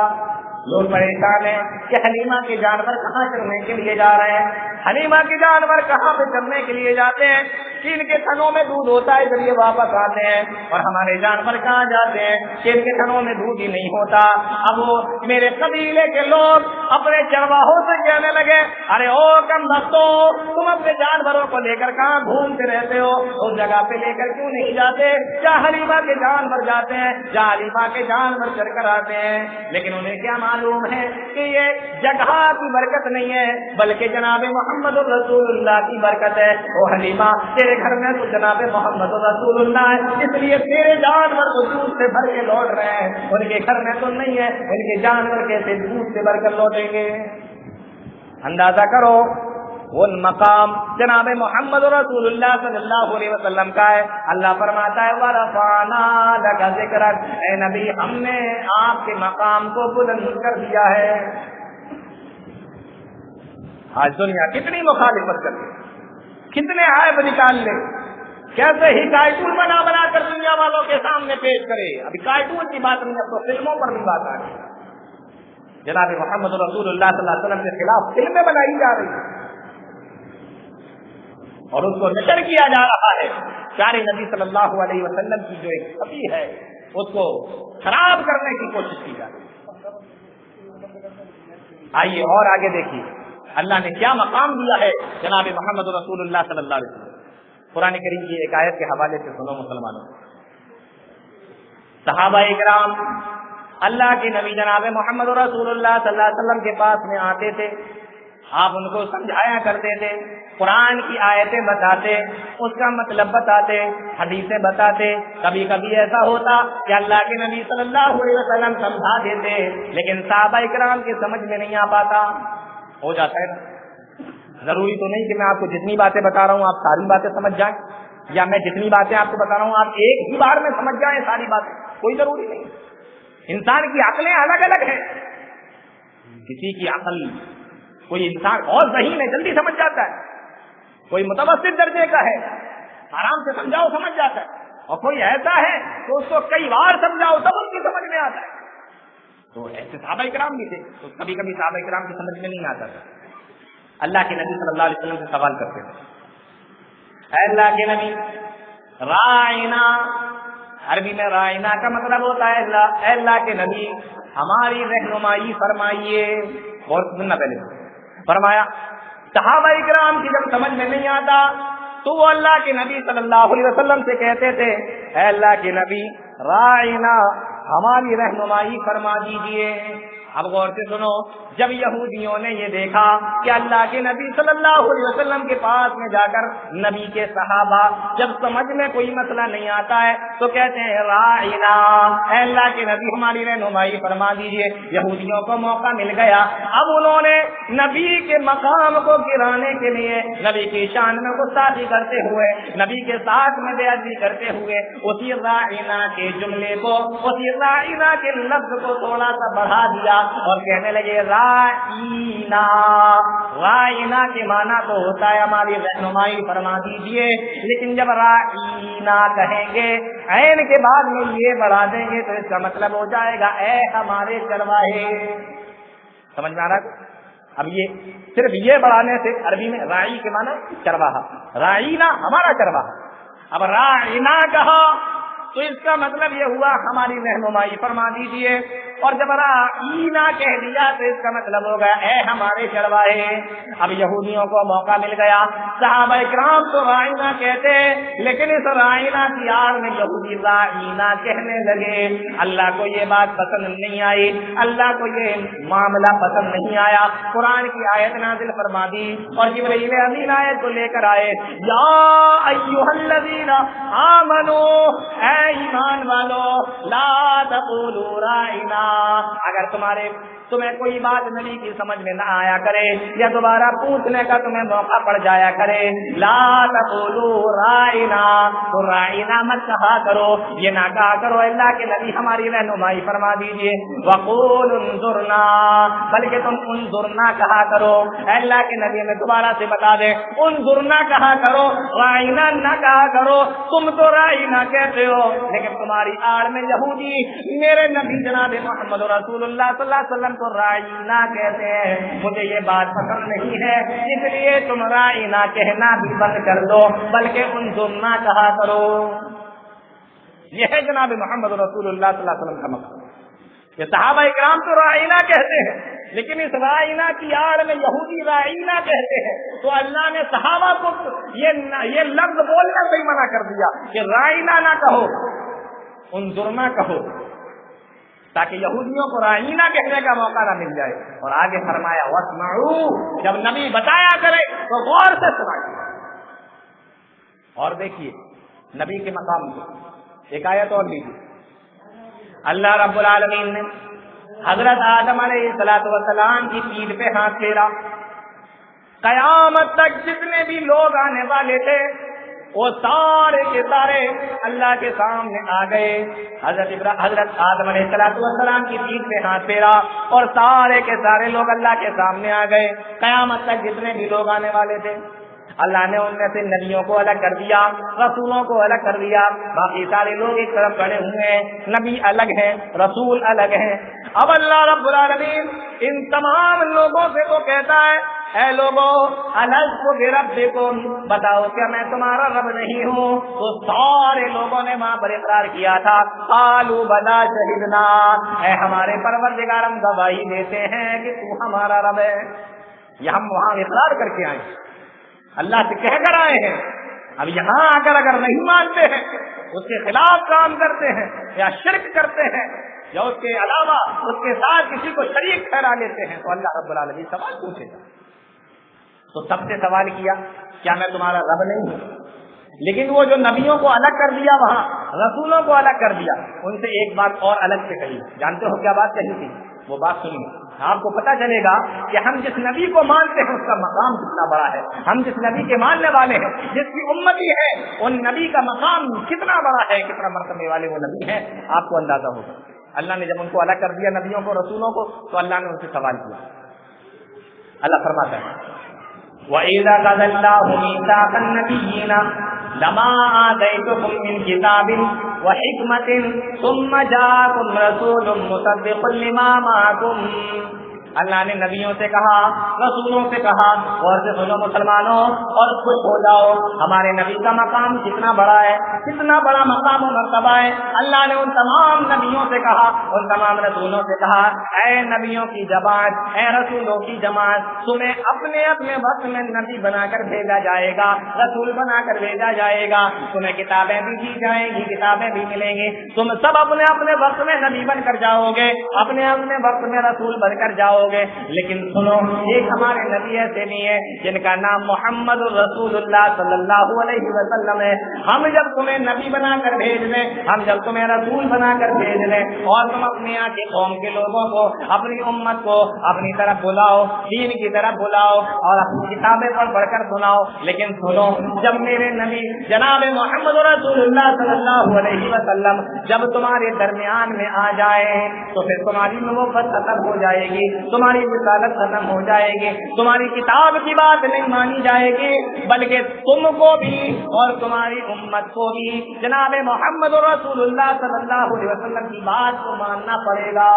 Speaker 1: لوگ پریشان ہیں کہ حلیمہ کے جانور کہاں چرنے کے لیے جا رہے ہیں، حلیمہ کے جانور کہاں پہ چرنے کے لیے جاتے ہیں کہ ان کے تھنوں میں دودھ ہوتا ہے جب یہ واپس آتے ہیں، اور ہمارے جانور کہاں جاتے ہیں کہ ان کے تھنوں میں دودھ ہی نہیں ہوتا۔ اب وہ میرے قبیلے کے لوگ اپنے چرواہوں سے کہنے لگے ارے او کم بختو، تم اپنے جانوروں کو لے کر کہاں گھومتے رہتے ہو، اس جگہ پہ لے کر کیوں نہیں جاتے جہاں حلیمہ کے جانور جاتے ہیں، جہاں حلیمہ کے جانور چر کر آتے ہیں۔ لیکن انہیں کیا معلوم ہے کہ یہ جگہ کی برکت نہیں ہے بلکہ جناب محمد رسول اللہ کی برکت ہے۔ او حلیمہ تیرے گھر میں تو جناب محمد رسول اللہ ہے، اس لیے تیرے جانور تو دودھ سے بھر کے لوٹ رہے ہیں، ان کے گھر میں تو نہیں ہے، ان کے جانور کیسے دودھ سے بھر کر لوٹیں گے؟ اندازہ کرو وہ مقام جناب محمد رسول اللہ صلی اللہ علیہ وسلم کا ہے۔ اللہ فرماتا ہے وَرَفَعْنَا لَكَ ذِكْرَكَ، اے نبی ہم نے آپ کے مقام کو بلند کر دیا ہے۔ آج دنیا کتنی مخالفت کرتی، کتنے عیب نکال لے، کیسے ہی کارٹون بنا بنا کر دنیا والوں کے سامنے پیش کرے۔ ابھی کارٹون کی بات نہیں، اب تو فلموں پر بھی بات آ رہی، جناب محمد رسول اللہ صلی اللہ علیہ وسلم کے خلاف فلمیں بنائی جا رہی ہیں اور اس کو نشر کیا جا رہا ہے۔ پیارے نبی صلی اللہ علیہ وسلم کی جو ایک چھوی ہے اس کو خراب کرنے کی کوشش کی جا رہی ہے۔ آئیے اور آگے دیکھیے اللہ نے کیا مقام دیا ہے جناب محمد رسول اللہ صلی اللہ علیہ وسلم۔ قرآن کریم کی ایک آیت کے حوالے سے سنو مسلمانوں، صحابہ کرام اللہ کے نبی جناب محمد رسول اللہ صلی اللہ علیہ وسلم کے پاس میں آتے تھے، آپ ان کو سمجھایا کرتے تھے، قرآن کی آیتیں بتاتے، اس کا مطلب بتاتے، حدیثیں بتاتے۔ کبھی کبھی ایسا ہوتا کہ اللہ کے نبی صلی اللہ علیہ وسلم سمجھا دیتے لیکن صحابہ کرام کی سمجھ میں نہیں آ پاتا۔ ہو جاتا ہے نا، ضروری تو نہیں کہ میں آپ کو جتنی باتیں بتا رہا ہوں آپ ساری باتیں سمجھ جائیں، یا میں جتنی باتیں آپ کو بتا رہا ہوں آپ ایک ہی بار میں سمجھ جائیں ساری باتیں، کوئی ضروری نہیں۔ انسان کی عقلیں الگ الگ ہیں، کسی کی عقل، کوئی انسان اور ذہین ہے جلدی سمجھ جاتا ہے، کوئی متوسط درجے کا ہے آرام سے سمجھاؤ سمجھ جاتا ہے، اور کوئی ایسا ہے تو اس کو کئی بار سمجھاؤ تب اس کی سمجھ میں آتا ہے۔ تو ایسے صحابہ کرام بھی تھے، تو کبھی کبھی صحابہ کرام کی سمجھ میں نہیں آتا تھا۔ اللہ کے نبی صلی اللہ علیہ وسلم سے سوال کرتے تھے، اے اللہ کے نبی رائنا، عربی میں رائنا کا مطلب ہوتا ہے اے اللہ کے نبی ہماری رہنمائی فرمائیے۔ اور سننا پہلے فرمایا صحابہ کرام کی جب سمجھ میں نہیں آتا تو وہ اللہ کے نبی صلی اللہ علیہ وسلم سے کہتے تھے اے اللہ کے نبی رائنا، ہماری رہنمائی فرما دیجیے۔ اب غور سے سنو، جب یہودیوں نے یہ دیکھا کہ اللہ کے نبی صلی اللہ علیہ وسلم کے پاس میں جا کر نبی کے صحابہ جب سمجھ میں کوئی مسئلہ نہیں آتا ہے تو کہتے ہیں راعنا، اے اللہ کے نبی ہماری رہنمائی فرما دیجیے۔ یہودیوں کو موقع مل گیا، اب انہوں نے نبی کے مقام کو گرانے کے لیے نبی کی شان میں گستاخی کرتے ہوئے، نبی کے ساتھ میں بے ادبی کرتے ہوئے اسی راعنا کے جملے کو، اسی راعنا کے لفظ کو تھوڑا سا بڑھا دیا اور کہنے لگے رائنا۔ رائنا کے معنی تو ہوتا ہے ہماری رہنمائی فرما دیجیے، لیکن جب رائنا کہیں گے عین کے بعد میں یہ بڑھا دیں گے تو اس کا مطلب ہو جائے گا اے ہمارے چرواہے۔ سمجھ میں آ رہا ہے؟ اب یہ صرف یہ بڑھانے سے عربی میں رائی کے معنی چرواہا، رائنا ہمارا چرواہا۔ اب رائنا کہا تو اس کا مطلب یہ ہوا ہماری رہنمائی فرما دیجیے، اور جب رائنا کہہ دیا تو اس کا مطلب ہوگا اے ہمارے چرواہے۔ اب یہودیوں کو موقع مل گیا، صحابہ کرام تو رائنا کہتے لیکن اس رائنا کی آڑ میں یہودی رائنا کہنے لگے۔ اللہ کو یہ بات پسند نہیں آئی، اللہ کو یہ معاملہ پسند نہیں آیا، قرآن کی آیت نازل فرما دی اور جبرائیل امین آیت کو لے کر آئے، یا ایھا الذین آمنوا، اے ایمان والو، لا تقولوا رائنا، اگر تمہیں کوئی بات نبی کی سمجھ میں نہ آیا کرے یا دوبارہ پوچھنے کا تمہیں موقع پڑ جایا کرے، لا تقولوا رائنا، تو رائنا مت کہا کرو، یہ نہ کہا کرو اللہ کے نبی ہماری رہنمائی فرما دیجیے، وقولوا انظرنا، بلکہ تم انظرنا کہا کرو۔ اللہ کے نبی میں دوبارہ سے بتا دیں، انظرنا کہا کرو، رائنا نہ کہا کرو۔ تم تو رائنا کہتے ہو لیکن تمہاری آڑ میں یہودی میرے نبی جناب محمد رسول اللہ صلی اللہ علیہ وسلم کو رائنا کہتے ہیں، مجھے یہ بات پسند نہیں ہے، اس لیے تم رائنا کہنا بھی بند کر دو بلکہ انظرنا کہا کرو۔ یہ ہے جناب محمد رسول اللہ صلی اللہ علیہ وسلم کا مقصد۔ یہ صحابہ کرام تو رائنا کہتے ہیں لیکن اس رائنا کی آڑ میں یہودی رائنا کہتے ہیں، تو اللہ نے صحابہ کو یہ لفظ بولنے سے ہی منع کر دیا کہ رائنا نہ کہو، انظرنا کہو، تاکہ یہودیوں کو رائنا کہنے کا موقع نہ مل جائے۔ اور آگے فرمایا واسمعوا، جب نبی بتایا کرے تو غور سے سنائیے۔ اور دیکھیے نبی کے مقام کو ایک آیت اور لیجیے، اللہ رب العالمین نے حضرت آدم علیہ السلام کی پیٹھ پہ ہاتھ پھیرا، قیامت تک جتنے بھی لوگ آنے والے تھے وہ سارے کے سارے اللہ کے سامنے آ گئے۔ حضرت آدم علیہ السلام کی پیٹھ پہ ہاتھ پھیرا اور سارے کے سارے لوگ اللہ کے سامنے آ گئے۔ قیامت تک جتنے بھی لوگ آنے والے تھے اللہ نے ان میں سے نبیوں کو الگ کر دیا، رسولوں کو الگ کر دیا، باقی سارے لوگ ایک طرف کھڑے ہوئے ہیں، نبی الگ ہیں، رسول الگ ہیں۔ اب اللہ رب العالمین ان تمام لوگوں سے تو کہتا ہے اے لوگوں الست بربکم، بتاؤ کیا میں تمہارا رب نہیں ہوں؟ تو سارے لوگوں نے وہاں پر اقرار کیا تھا، قالوا بلا شہدنا، اے ہمارے پروردگار ہم گواہی دیتے ہیں کہ تو ہمارا رب ہے۔ یہ ہم وہاں اقرار کر کے آئے، اللہ سے کہہ کر آئے ہیں، اب یہاں آ کر اگر نہیں مانتے ہیں، اس کے خلاف کام کرتے ہیں یا شرک کرتے ہیں یا اس کے علاوہ اس کے ساتھ کسی کو شریک ٹھہرا لیتے ہیں تو اللہ رب العالمین سوال پوچھے گا۔ تو سب سے سوال کیا کیا میں تمہارا رب نہیں ہوں؟ لیکن وہ جو نبیوں کو الگ کر دیا، وہاں رسولوں کو الگ کر دیا، ان سے ایک بات اور الگ سے کہی، جانتے ہو کیا بات کہی تھی؟ وہ بات سنیے، آپ کو پتہ چلے گا کہ ہم جس نبی کو مانتے ہیں اس کا مقام کتنا بڑا ہے، ہم جس نبی کے ماننے والے ہیں، جس کی امتی ہے، ان نبی کا مقام کتنا بڑا ہے، کتنا مرتبے والے وہ نبی ہیں، آپ کو اندازہ ہوگا۔ اللہ نے جب ان کو الگ کر دیا نبیوں کو، رسولوں کو، تو اللہ نے ان سے سوال کیا۔ اللہ فرماتا ہے وَإِذَا أَخَذَ اللَّهُ مِيثَاقَ النَّبِيِّينَ لَمَا آتَيْتُكُم مِّن كِتَابٍ وَحِكْمَةٍ ثُمَّ جَاءَكُمْ رَسُولٌ مُّصَدِّقٌ لِّمَا مَعَكُمْ اللہ نے نبیوں سے کہا, رسولوں سے کہا, اور سے سنو مسلمانوں اور خوش ہو جاؤ, ہمارے نبی کا مقام کتنا بڑا ہے, کتنا بڑا مقام و مرتبہ ہے. اللہ نے ان تمام نبیوں سے کہا, ان تمام رسولوں سے کہا, اے نبیوں کی جماعت, اے رسولوں کی جماعت, تمہیں اپنے اپنے وقت میں نبی بنا کر بھیجا جائے گا, رسول بنا کر بھیجا جائے گا, تمہیں کتابیں بھی دی جائیں گی, کتابیں بھی ملیں گی, تم سب اپنے اپنے وقت میں نبی بن کر جاؤ گے, اپنے اپنے وقت میں رسول بن کر جاؤ گے. لیکن سنو, ایک ہمارے نبی ایسے نہیں ہے جن کا نام محمد رسول اللہ صلی اللہ علیہ وسلم ہے. ہم جب تمہیں نبی بنا کر بھیج دیں, ہم جب تمہیں رسول بنا کر بھیج دیں, اور تم اپنے یہاں کے قوم کے لوگوں کو, اپنی امت کو اپنی طرف بلاؤ, دین کی طرف بلاؤ, اور اپنی کتابیں پڑھ کر سناؤ, لیکن سنو, جب میرے نبی جناب محمد رسول اللہ صلی اللہ علیہ وسلم جب تمہارے درمیان میں آ جائے تو پھر تمہاری محبت ختم ہو جائے گی, تمہاری رسالت ختم ہو جائے گی, تمہاری کتاب کی بات نہیں مانی جائے گی, بلکہ تم کو بھی اور تمہاری امت کو بھی جناب محمد رسول اللہ صلی اللہ علیہ وسلم کی بات کو ماننا پڑے گا.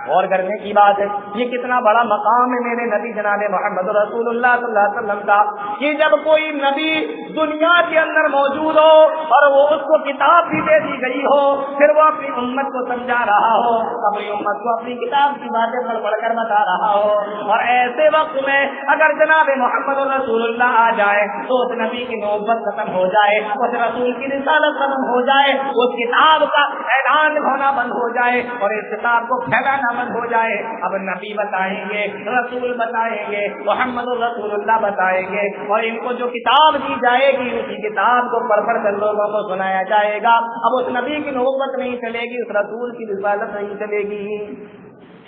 Speaker 1: غور کرنے کی بات ہے, یہ کتنا بڑا مقام ہے میرے نبی جناب محمد رسول اللہ صلی اللہ علیہ وسلم کا, کہ جب کوئی نبی دنیا کے اندر موجود ہو اور وہ اس کو کتاب بھی دے دی گئی ہو, پھر وہ اپنی امت کو سمجھا رہا ہو, اپنی امت کو اپنی کتاب کی باتیں پڑھ کر بتا رہا ہو, اور ایسے وقت میں اگر جناب محمد رسول اللہ آ جائے تو اس نبی کی نوبت ختم ہو جائے, اس رسول کی رسالت ختم ہو جائے, اس کتاب کا اعلان ہونا بند ہو جائے اور اس کتاب کو پھیلانا بند ہو جائے. اب نبی بتائیں گے, رسول بتائیں گے, محمد رسول اللہ بتائیں گے, اور ان کو جو کتاب دی جائے گی اسی کتاب کو پڑھ کر لوگوں کو سنایا جائے گا. اب اس نبی کی نوبت نہیں چلے گی, اس رسول کی رسالت نہیں چلے گی.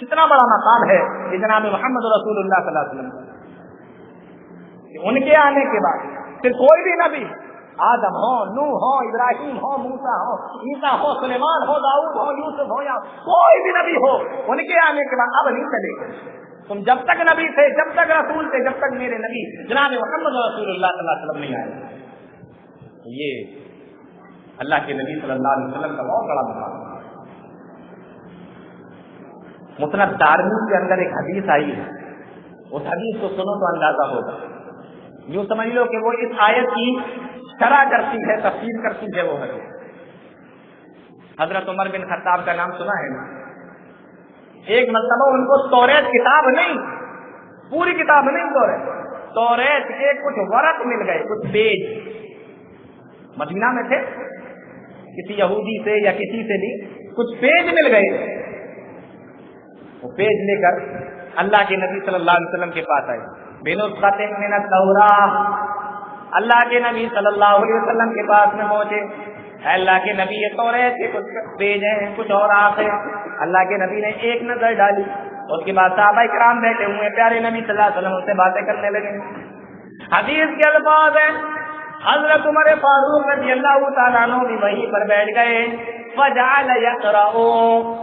Speaker 1: کتنا بڑا مقام ہے کہ جناب محمد رسول اللہ صلی اللہ علیہ وسلم کہ ان کے آنے کے بعد پھر کوئی بھی نبی, آدم ہو, نوح ہو, ابراہیم ہو, موسیٰ ہو, عیسیٰ ہو, سلیمان ہو, داؤد ہو, یوسف ہو, یا کوئی بھی نبی ہو, ان کے آنے کے بعد اب نہیں چلے گا. تم جب تک نبی تھے, جب تک رسول تھے, جب تک میرے نبی جناب محمد رسول اللہ صلی اللہ علیہ وسلم نہیں آئے. یہ اللہ کے نبی صلی اللہ علیہ وسلم کا بہت بڑا مقام ہے. مسند دارمی کے اندر ایک حدیث آئی ہے, اس حدیث کو سنو تو اندازہ ہوگا. یوں سمجھ لو کہ وہ اس آیت کی شرح کرتی ہے, تفسیر کرتی ہے وہ حدیث. حضرت عمر بن خطاب کا نام سنا ہے نا؟ ایک مرتبہ ان کو توریت کتاب نہیں, پوری کتاب نہیں, توریت کے کچھ ورق مل گئے, کچھ پیج. مدینہ میں تھے, کسی یہودی سے یا کسی سے بھی کچھ پیج مل گئے. وہ پیج لے کر اللہ کے نبی صلی اللہ علیہ وسلم کے پاس آئے. بنسخۃ من التوراۃ, اللہ کے نبی صلی اللہ علیہ وسلم کے پاس میں پہنچے. اللہ کے نبی, یہ توریت کے کچھ پیج ہیں, کچھ اور آپ ہیں. اللہ کے نبی نے ایک نظر ڈالی, اس کے بعد صحابہ کرام بیٹھے ہوئے پیارے نبی صلی اللہ علیہ وسلم سے باتیں کرنے لگے. حدیث کے الفاظ ہیں, حضرت عمر فاروق رضی اللہ تعالیٰ عنہ بھی وہیں پر بیٹھ گئے. فجعل يقرأ,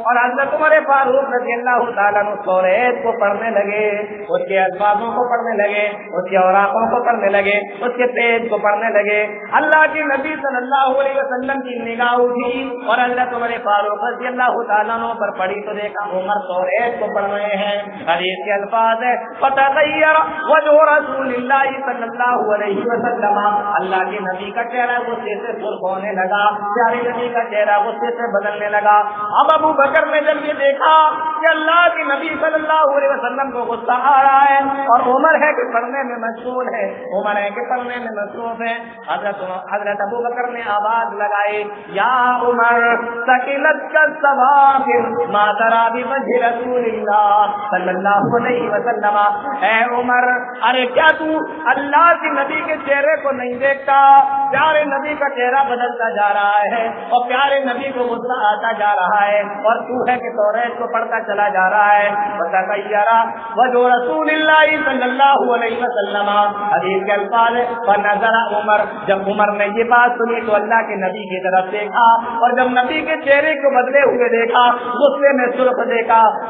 Speaker 1: اور حضرت عمر فاروق رضی اللہ تعالیٰ عنہ توریت کو پڑھنے لگے, اس کے الفاظوں کو پڑھنے لگے, اس کے اوراقوں کو پڑھنے لگے, اس کے پیج کو پڑھنے لگے. اللہ کے نبی صلی اللہ علیہ وسلم کی نگاہ اٹھی اور حضرت عمر فاروق رضی اللہ تعالیٰ عنہ پر پڑھی تو دیکھا عمر توریت کو پڑھ رہے ہیں. حدیث کے الفاظ ہے, فتغیر وجہ رسول اللہ صلی اللہ علیہ وسلم, اللہ کے نبی کا چہرہ غصے سے سرخ ہونے لگا, پیارے نبی کا چہرہ غصے سے بدلنے لگا. اب ابو بکر نے جب یہ دیکھا کہ اللہ کے نبی صلی اللہ علیہ وسلم کو غصہ آ رہا ہے اور عمر ہے کہ پڑھنے میں مشغول ہے, عمر ہے کہ پڑھنے میں مصروف ہے, حضرت ابو بکر نے آواز لگائی, یا عمر ثقلت کا ثوابر ما ترى بوجه رسول اللہ صلی اللہ علیہ وسلم. اے عمر, ارے کیا تو اللہ کے نبی کے چہرے کو نہیں دیکھتا؟ پیارے نبی کا چہرہ بدلتا جا رہا ہے اور پیارے نبی کو غصہ آتا جا رہا ہے, اور تو ہے کہ توریت کو پڑھتا چلا جا رہا ہے. فتغیرا وجہ رسول اللہ صلی اللہ علیہ وسلم. حدیث کے الفاظ, فنظر عمر, جب عمر نے یہ بات سنی تو اللہ کے نبی کی طرف دیکھا, اور جب نبی کے چہرے کو بدلے ہوئے دیکھا, غصے میں سرخ دیکھا,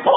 Speaker 1: 100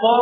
Speaker 1: 100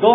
Speaker 1: 2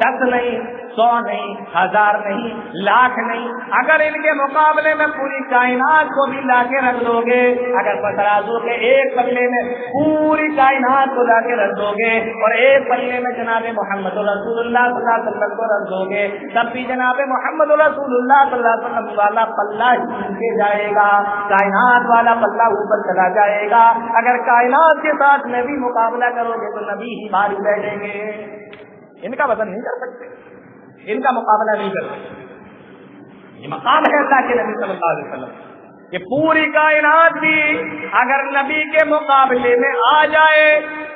Speaker 1: 10 نہیں, 100 نہیں, 1000 نہیں, لاکھ نہیں, اگر ان کے مقابلے میں پوری کائنات کو بھی لا کے رکھ دو گے, اگر ترازو کے ایک پلے میں پوری کائنات کو لا کے رکھ دو گے اور ایک پلے میں جناب محمد رسول اللہ صلی اللہ علیہ وسلم کو رکھ دو گے, تب بھی جناب محمد رسول اللہ صلی اللہ علیہ وسلم والا پلہ نیچے جائے گا, کائنات والا پلہ اوپر چلا جائے گا. اگر کائنات کے ساتھ نبی مقابلہ کرو گے تو نبی ہی بھاری بیٹھیں گے, ان کا وزن نہیں کر سکتے, ان کا مقابلہ نہیں کر سکتے. یہ مقام ہے اللہ کے نبی صلی اللہ علیہ وسلم کہ پوری کائنات بھی اگر نبی کے مقابلے میں آ جائے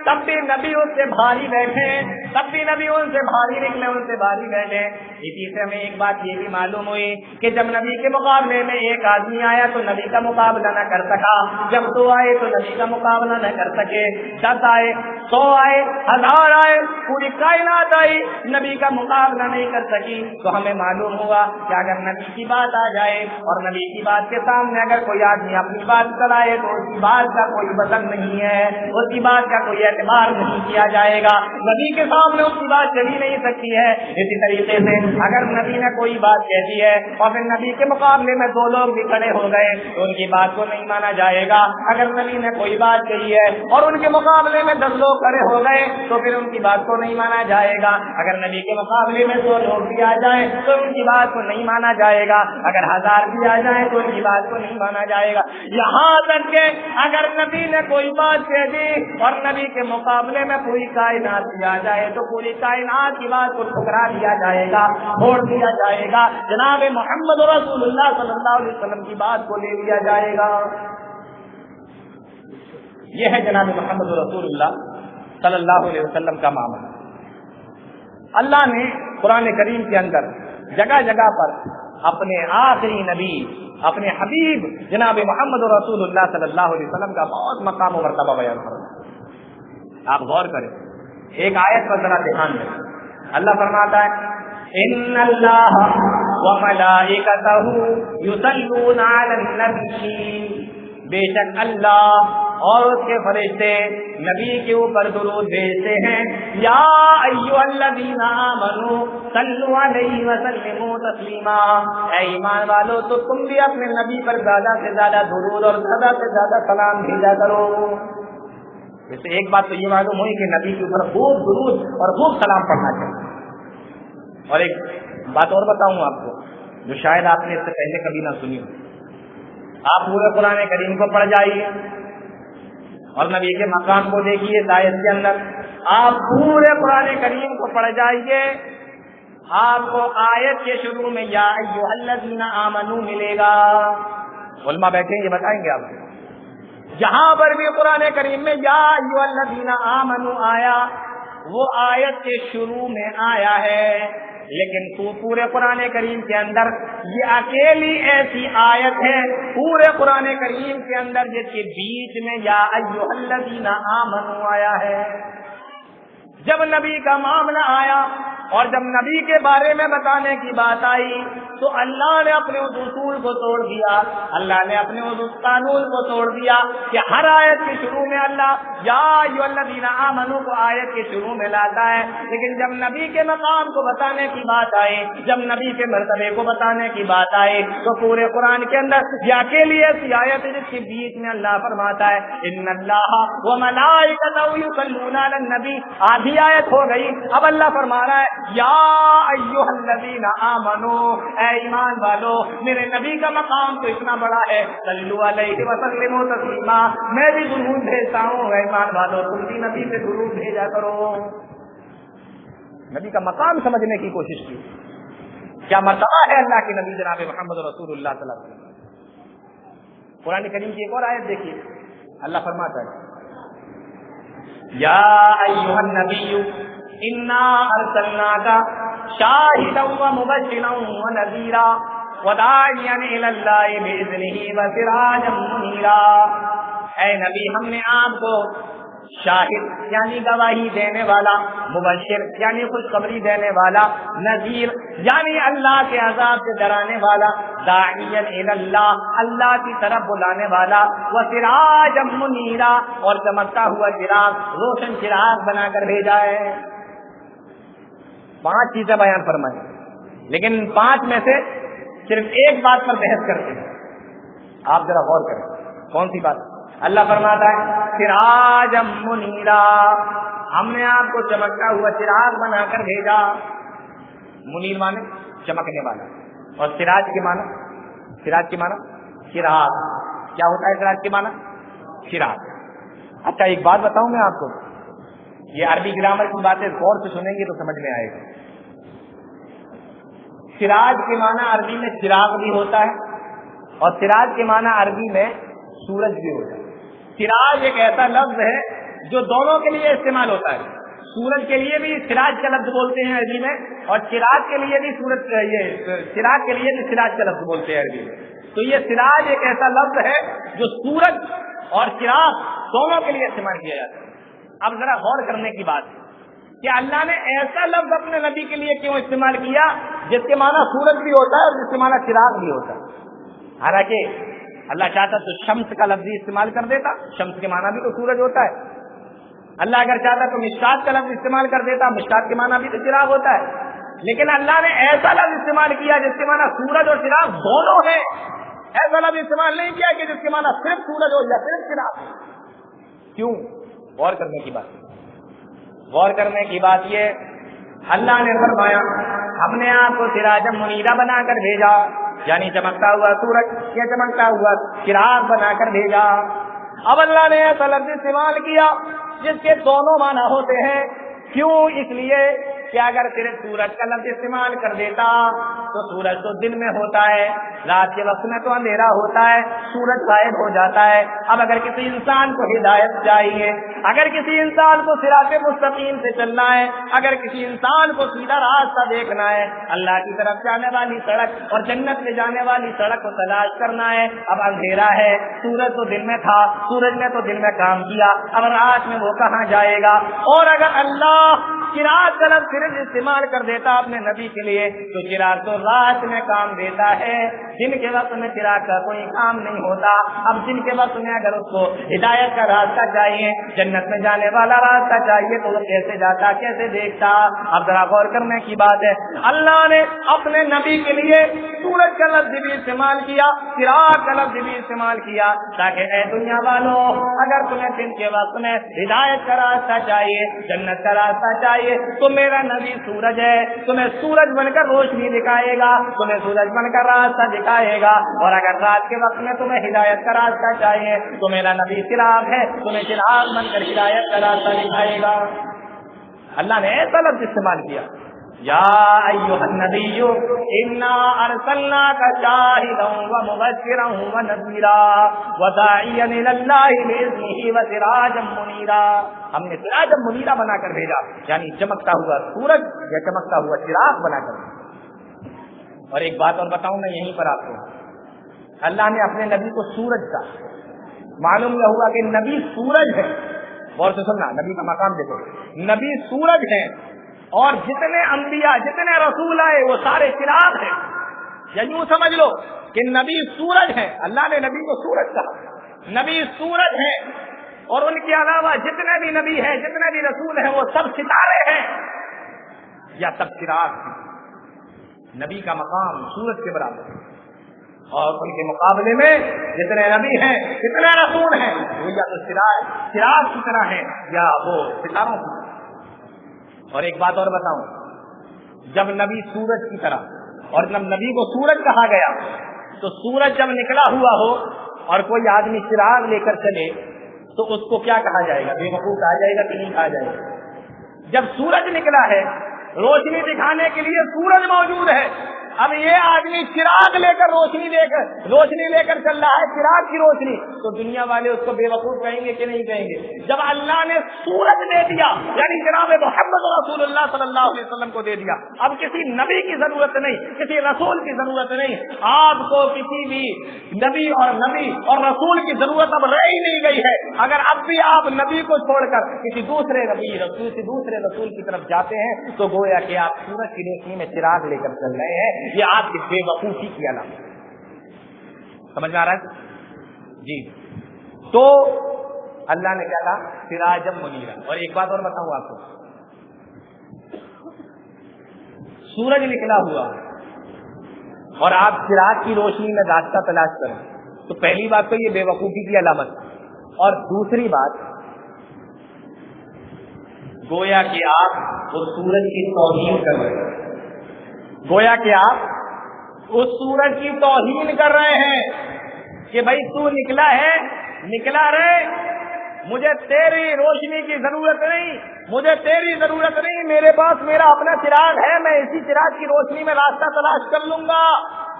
Speaker 1: تب بھی نبی ان سے بھاری بیٹھے, تب بھی نبی ان سے بھاری نکلے, ان سے بھاری بیٹھے. اسی سے ہمیں ایک بات یہ بھی معلوم ہوئی کہ جب نبی کے مقابلے میں ایک آدمی آیا تو نبی کا مقابلہ نہ کر سکا, جب 2 آئے تو نبی کا مقابلہ نہ کر سکے, 10 آئے, 100 آئے, 1000 آئے, پوری کائنات آئی, نبی کا مقابلہ نہیں کر سکی. تو ہمیں معلوم ہوا کہ اگر نبی کی بات آ جائے اور نبی کی بات کے سامنے اگر کوئی آدمی اپنی بات چلائے تو اس کی بات کا کوئی وزن نہیں ہے, اس کی بات کا کوئی اعتبار نہیں کیا جائے گا, نبی کے سامنے اس کی بات چلی نہیں سکتی ہے. اسی طریقے سے اگر نبی نے کوئی بات کہہ دی ہے اور پھر نبی کے مقابلے میں 2 لوگ بھی کھڑے ہو گئے تو ان کی بات کو نہیں مانا جائے گا. اگر نبی نے کوئی بات کہی ہے اور ان کے مقابلے میں 10 لوگ کھڑے ہو گئے تو پھر ان کی بات کو نہیں مانا جائے گا. اگر نبی کے مقابلے میں 100 لوگ بھی آ جائیں تو ان کی بات کو نہیں مانا جائے گا, اگر 1000 بھی آ جائیں تو ان کی بات کو نہیں مانا جائے گا. یہاں تک کہ اگر نبی نے کوئی بات کہہ دی اور نبی کے مقابلے میں پوری کائنات بھی آ جائے تو پوری کائنات کی بات کو ٹھکرا دیا جائے گا, چھوڑ دیا جائے گا, جناب محمد رسول اللہ صلی اللہ علیہ وسلم کی بات کو لے لیا جائے گا. یہ ہے جناب محمد رسول اللہ صلی اللہ علیہ وسلم کا معاملہ. اللہ نے قرآن کریم کے اندر جگہ جگہ پر اپنے آخری نبی, اپنے حبیب جناب محمد رسول اللہ صلی اللہ علیہ وسلم کا بہت مقام و مرتبہ بیان فرمایا. آپ غور کریں, ایک آیت پر ذرا دھیان دیں. اللہ فرماتا ہے ان اللہ وملائکتہ یصلون علی النبی, بے شک اللہ اور اس کے فرشتے نبی کے اوپر درود بھیجتے ہیں. یا ایھا الذین آمنوا صلوا علیہ وسلموا تسلیما, اے ایمان والو تو تم بھی اپنے نبی پر زیادہ سے زیادہ درود اور زیادہ سے زیادہ سلام بھیجا کرو. اس سے ایک بات تو یہ معلوم ہوئی کہ نبی کے اوپر خوب درود اور خوب سلام پڑھنا چاہیے. اور ایک بات اور بتاؤں آپ کو جو شاید آپ نے اس سے پہلے کبھی نہ سنی ہو. آپ پورے قرآن کریم کو پڑھ جائیے اور نبی کے مقام کو دیکھیے آیت کے اندر. آپ پورے قرآن کریم کو پڑھ جائیے, آپ کو آیت کے شروع میں یا ایھا الذین آمنوا ملے گا. علماء بیٹھے یہ بتائیں گے آپ کو. جہاں پر بھی قرآن کریم میں یا ایھا الذین آمنوا آیا وہ آیت کے شروع میں آیا ہے, لیکن پورے قرآن کریم کے اندر یہ اکیلی ایسی آیت ہے پورے قرآن کریم کے اندر جس کے بیچ میں یا ایھا الذین آمنوا آیا ہے. جب نبی کا معاملہ آیا اور جب نبی کے بارے میں بتانے کی بات آئی تو اللہ نے اپنے اس اصول کو توڑ دیا, اللہ نے اپنے اس قانون کو توڑ دیا کہ ہر آیت کے شروع میں اللہ یا ایھا الذین آمنوا کو آیت کے شروع میں لاتا ہے, لیکن جب نبی کے مقام کو بتانے کی بات آئی, جب نبی کے مرتبے کو بتانے کی بات آئی تو پورے قرآن کے اندر یہ اکیلی ایسی آیت ہے جس کے بیچ میں اللہ فرماتا ہے ان اللہ وملائکتہ یصلون علی النبی. آدھی آیت ہو گئی, اب اللہ فرما رہا ہے یا ایھا الذین آمنوا, اے ایمان والو میرے نبی کا مقام تو اتنا بڑا ہے, صلوا علیہ وسلموا تسلیما, میں بھی درود بھیجتا ہوں, اے ایمان والو تم بھی نبی پہ درود بھیجا کرو. نبی کا مقام سمجھنے کی کوشش کی, کیا مرتبہ ہے اللہ کے نبی جناب محمد رسول اللہ صلی اللہ علیہ وسلم. قرآن کریم کی ایک اور آیت دیکھیے, اللہ فرماتا ہے یا ایھا النبی انا ارسلناک شاہدا ومبشرا ونذیرا وداعیا الی اللہ باذنہ وسراجا منیرا. اے نبی ہم نے آپ کو شاہد یعنی گواہی دینے والا, مبشر یعنی خوشخبری دینے والا, نذیر یعنی اللہ کے عذاب سے ڈرانے والا, داعیا الی اللہ اللہ کی طرف بلانے والا, وسراجا منیرا اور چمکتا ہوا چراغ روشن چراغ بنا کر بھیجا ہے. 5 چیزیں بیان فرمائی، لیکن 5 میں سے صرف ایک بات پر بحث کرتے ہیں. آپ ذرا غور کریں، کون سی بات؟ اللہ فرماتا ہے سراجا منیرا، ہم نے آپ کو چمکتا ہوا چراغ بنا کر بھیجا. منیر مانے چمکنے والا، اور سراج کے معنی چراغ. کیا ہوتا ہے سراج کے معنی؟ چراغ. اچھا ایک بات بتاؤں میں آپ کو، یہ عربی گرامر کی باتیں غور سے سنیں گے تو سمجھ میں آئے گا. سراج کے معنی عربی میں چراغ بھی ہوتا ہے، اور سراج کے معنی عربی میں سورج بھی ہوتا ہے. سراج ایک ایسا لفظ ہے جو دونوں کے لیے استعمال ہوتا ہے. سورج کے لیے بھی سراج کا لفظ بولتے ہیں عربی میں، اور چراغ کے لیے بھی چراغ کے لیے بھی سراج کا لفظ بولتے ہیں عربی میں. تو یہ سراج ایک ایسا لفظ ہے جو سورج اور چراغ دونوں کے لیے استعمال کیا جاتا ہے. اب ذرا غور کرنے کی بات ہے کہ اللہ نے ایسا لفظ اپنے نبی کے لیے کیوں استعمال کیا جس کے معنی سورج بھی ہوتا ہے اور جس کے معنی چراغ بھی ہوتا ہے. حالانکہ اللہ چاہتا تو شمس کا لفظ استعمال کر دیتا، شمس کے معنی بھی تو سورج ہوتا ہے. اللہ اگر چاہتا تو مشکات کا لفظ استعمال کر دیتا، مشکات کے معنی بھی تو چراغ ہوتا ہے. لیکن اللہ نے ایسا لفظ استعمال کیا جس کے معنی سورج اور چراغ دونوں ہیں. ایسا لفظ استعمال نہیں کیا کہ جس کے معنی صرف سورج ہو یا صرف چراغ. کیوں؟ غور کرنے کی بات یہ، اللہ نے فرمایا ہم نے آپ کو سراجا منیرا بنا کر بھیجا، یعنی چمکتا ہوا سورج یا چمکتا ہوا چراغ بنا کر بھیجا. اب اللہ نے ایسا لفظ استعمال کیا جس کے دونوں معنی ہوتے ہیں. کیوں؟ اس لیے کہ اگر صرف سورج کا لفظ استعمال کر دیتا تو سورج تو دن میں ہوتا ہے، رات کے وقت میں تو اندھیرا ہوتا ہے، سورج غائب ہو جاتا ہے. اب اگر کسی انسان کو ہدایت چاہیے، اگر کسی انسان کو صراط مستقیم سے چلنا ہے، اگر کسی انسان کو سیدھا راستہ دیکھنا ہے، اللہ کی طرف جانے والی سڑک اور جنت میں جانے والی سڑک کو تلاش کرنا ہے. اب اندھیرا ہے، سورج تو دن میں تھا، سورج نے تو دن میں کام کیا، اب رات میں وہ کہاں جائے گا؟ اور اگر اللہ چراغ کا لفظ صرف استعمال کر دیتا اپنے نبی کے لیے تو چراغ تو رات میں کام دیتا ہے، دن کے وقت میں چراغ کا کوئی کام نہیں ہوتا. اب دن کے وقت میں اگر اس کو ہدایت کا راستہ چاہیے، جنت میں جانے والا راستہ چاہیے، تو وہ کیسے جاتا، کیسے دیکھتا؟ اب ذرا غور کرنے کی بات ہے، اللہ نے اپنے نبی کے لیے سورج کا لفظ بھی استعمال کیا، چراغ کا لفظ بھی استعمال کیا، تاکہ اے دنیا والوں اگر تمہیں دن کے وقت میں ہدایت کا راستہ چاہیے، جنت کا راستہ چاہیے، تو میرا نبی سورج ہے، تمہیں سورج بن کر روشنی دکھائے گا، تمہیں سورج بن کر راستہ دکھائے گا. اور اگر رات کے وقت میں تمہیں ہدایت کا راستہ چاہیے تو میرا نبی چراغ ہے، تمہیں چراغ بن کر ہدایت کا راستہ دکھائے گا. اللہ نے ایسا لفظ استعمال کیا، یا ایھا النبی انا ارسلناک شاہدا ومبشرا ونذیرا وداعیا الی اللہ باذنہ وسراجا منیرا. ہم نے سراجا منیرا بنا کر بھیجا، یعنی چمکتا ہوا سورج یا چمکتا ہوا چراغ بنا کر. اور ایک بات اور بتاؤں میں یہیں پر آپ کو، اللہ نے اپنے نبی کو سورج کا، معلوم یہ ہوا کہ نبی سورج ہے. غور سے سننا، نبی کا مقام دیکھو، نبی سورج ہے، اور جتنے انبیاء جتنے رسول آئے وہ سارے چراغ ہیں. یا یوں سمجھ لو کہ نبی سورج ہے، اللہ نے نبی کو سورج کہا، نبی سورج ہے، اور ان کے علاوہ جتنے بھی نبی ہیں، جتنے بھی رسول ہیں، وہ سب ستارے ہیں یا سب چراغ ہیں. نبی کا مقام سورج کے برابر ہے، اور ان کے مقابلے میں جتنے نبی ہیں، جتنے رسول ہیں، وہ یا تو چراغ کی طرح ہیں یا وہ ستاروں کی طرح. اور ایک بات اور بتاؤں، جب نبی سورج کی طرح اور جب نبی کو سورج کہا گیا تو سورج جب نکلا ہوا ہو اور کوئی آدمی چراغ لے کر چلے تو اس کو کیا کہا جائے گا؟ بے وقوف کہا جائے گا کہ نہیں کہا جائے گا؟ جب سورج نکلا ہے، روشنی دکھانے کے لیے سورج موجود ہے، اب یہ آدمی چراغ لے کر روشنی لے کر چل رہا ہے، چراغ کی روشنی، تو دنیا والے اس کو بے وقوف کہیں گے کہ نہیں کہیں گے؟ جب اللہ نے سورج دے دیا، یعنی جناب محمد رسول اللہ صلی اللہ علیہ وسلم کو دے دیا، اب کسی نبی کی ضرورت نہیں، کسی رسول کی ضرورت نہیں، آپ کو کسی بھی نبی اور رسول کی ضرورت اب رہ ہی نہیں گئی ہے. اگر اب بھی آپ نبی کو چھوڑ کر کسی دوسرے رسول کی طرف جاتے ہیں تو گویا کہ آپ سورج کی روشنی میں چراغ لے کر چل رہے ہیں. یہ آپ کی بے وقوفی کی علامت. سمجھ میں آ رہا ہے جی؟ تو اللہ نے کیا کہا؟ سراجا منیرا. اور ایک بات اور بتاؤں آپ کو، سورج نکلا ہوا اور آپ چراغ کی روشنی میں راستہ تلاش کریں تو پہلی بات تو یہ بے وقوفی کی علامت، اور دوسری بات گویا کہ آپ اس سورج کی توہین کر رہے ہیں، گویا کہ آپ اس سورج کی توہین کر رہے ہیں کہ بھائی تو نکلا ہے، نکلا رہے، مجھے تیری روشنی کی ضرورت نہیں، مجھے تیری ضرورت نہیں، میرے پاس میرا اپنا چراغ ہے، میں اسی چراغ کی روشنی میں راستہ تلاش کر لوں گا۔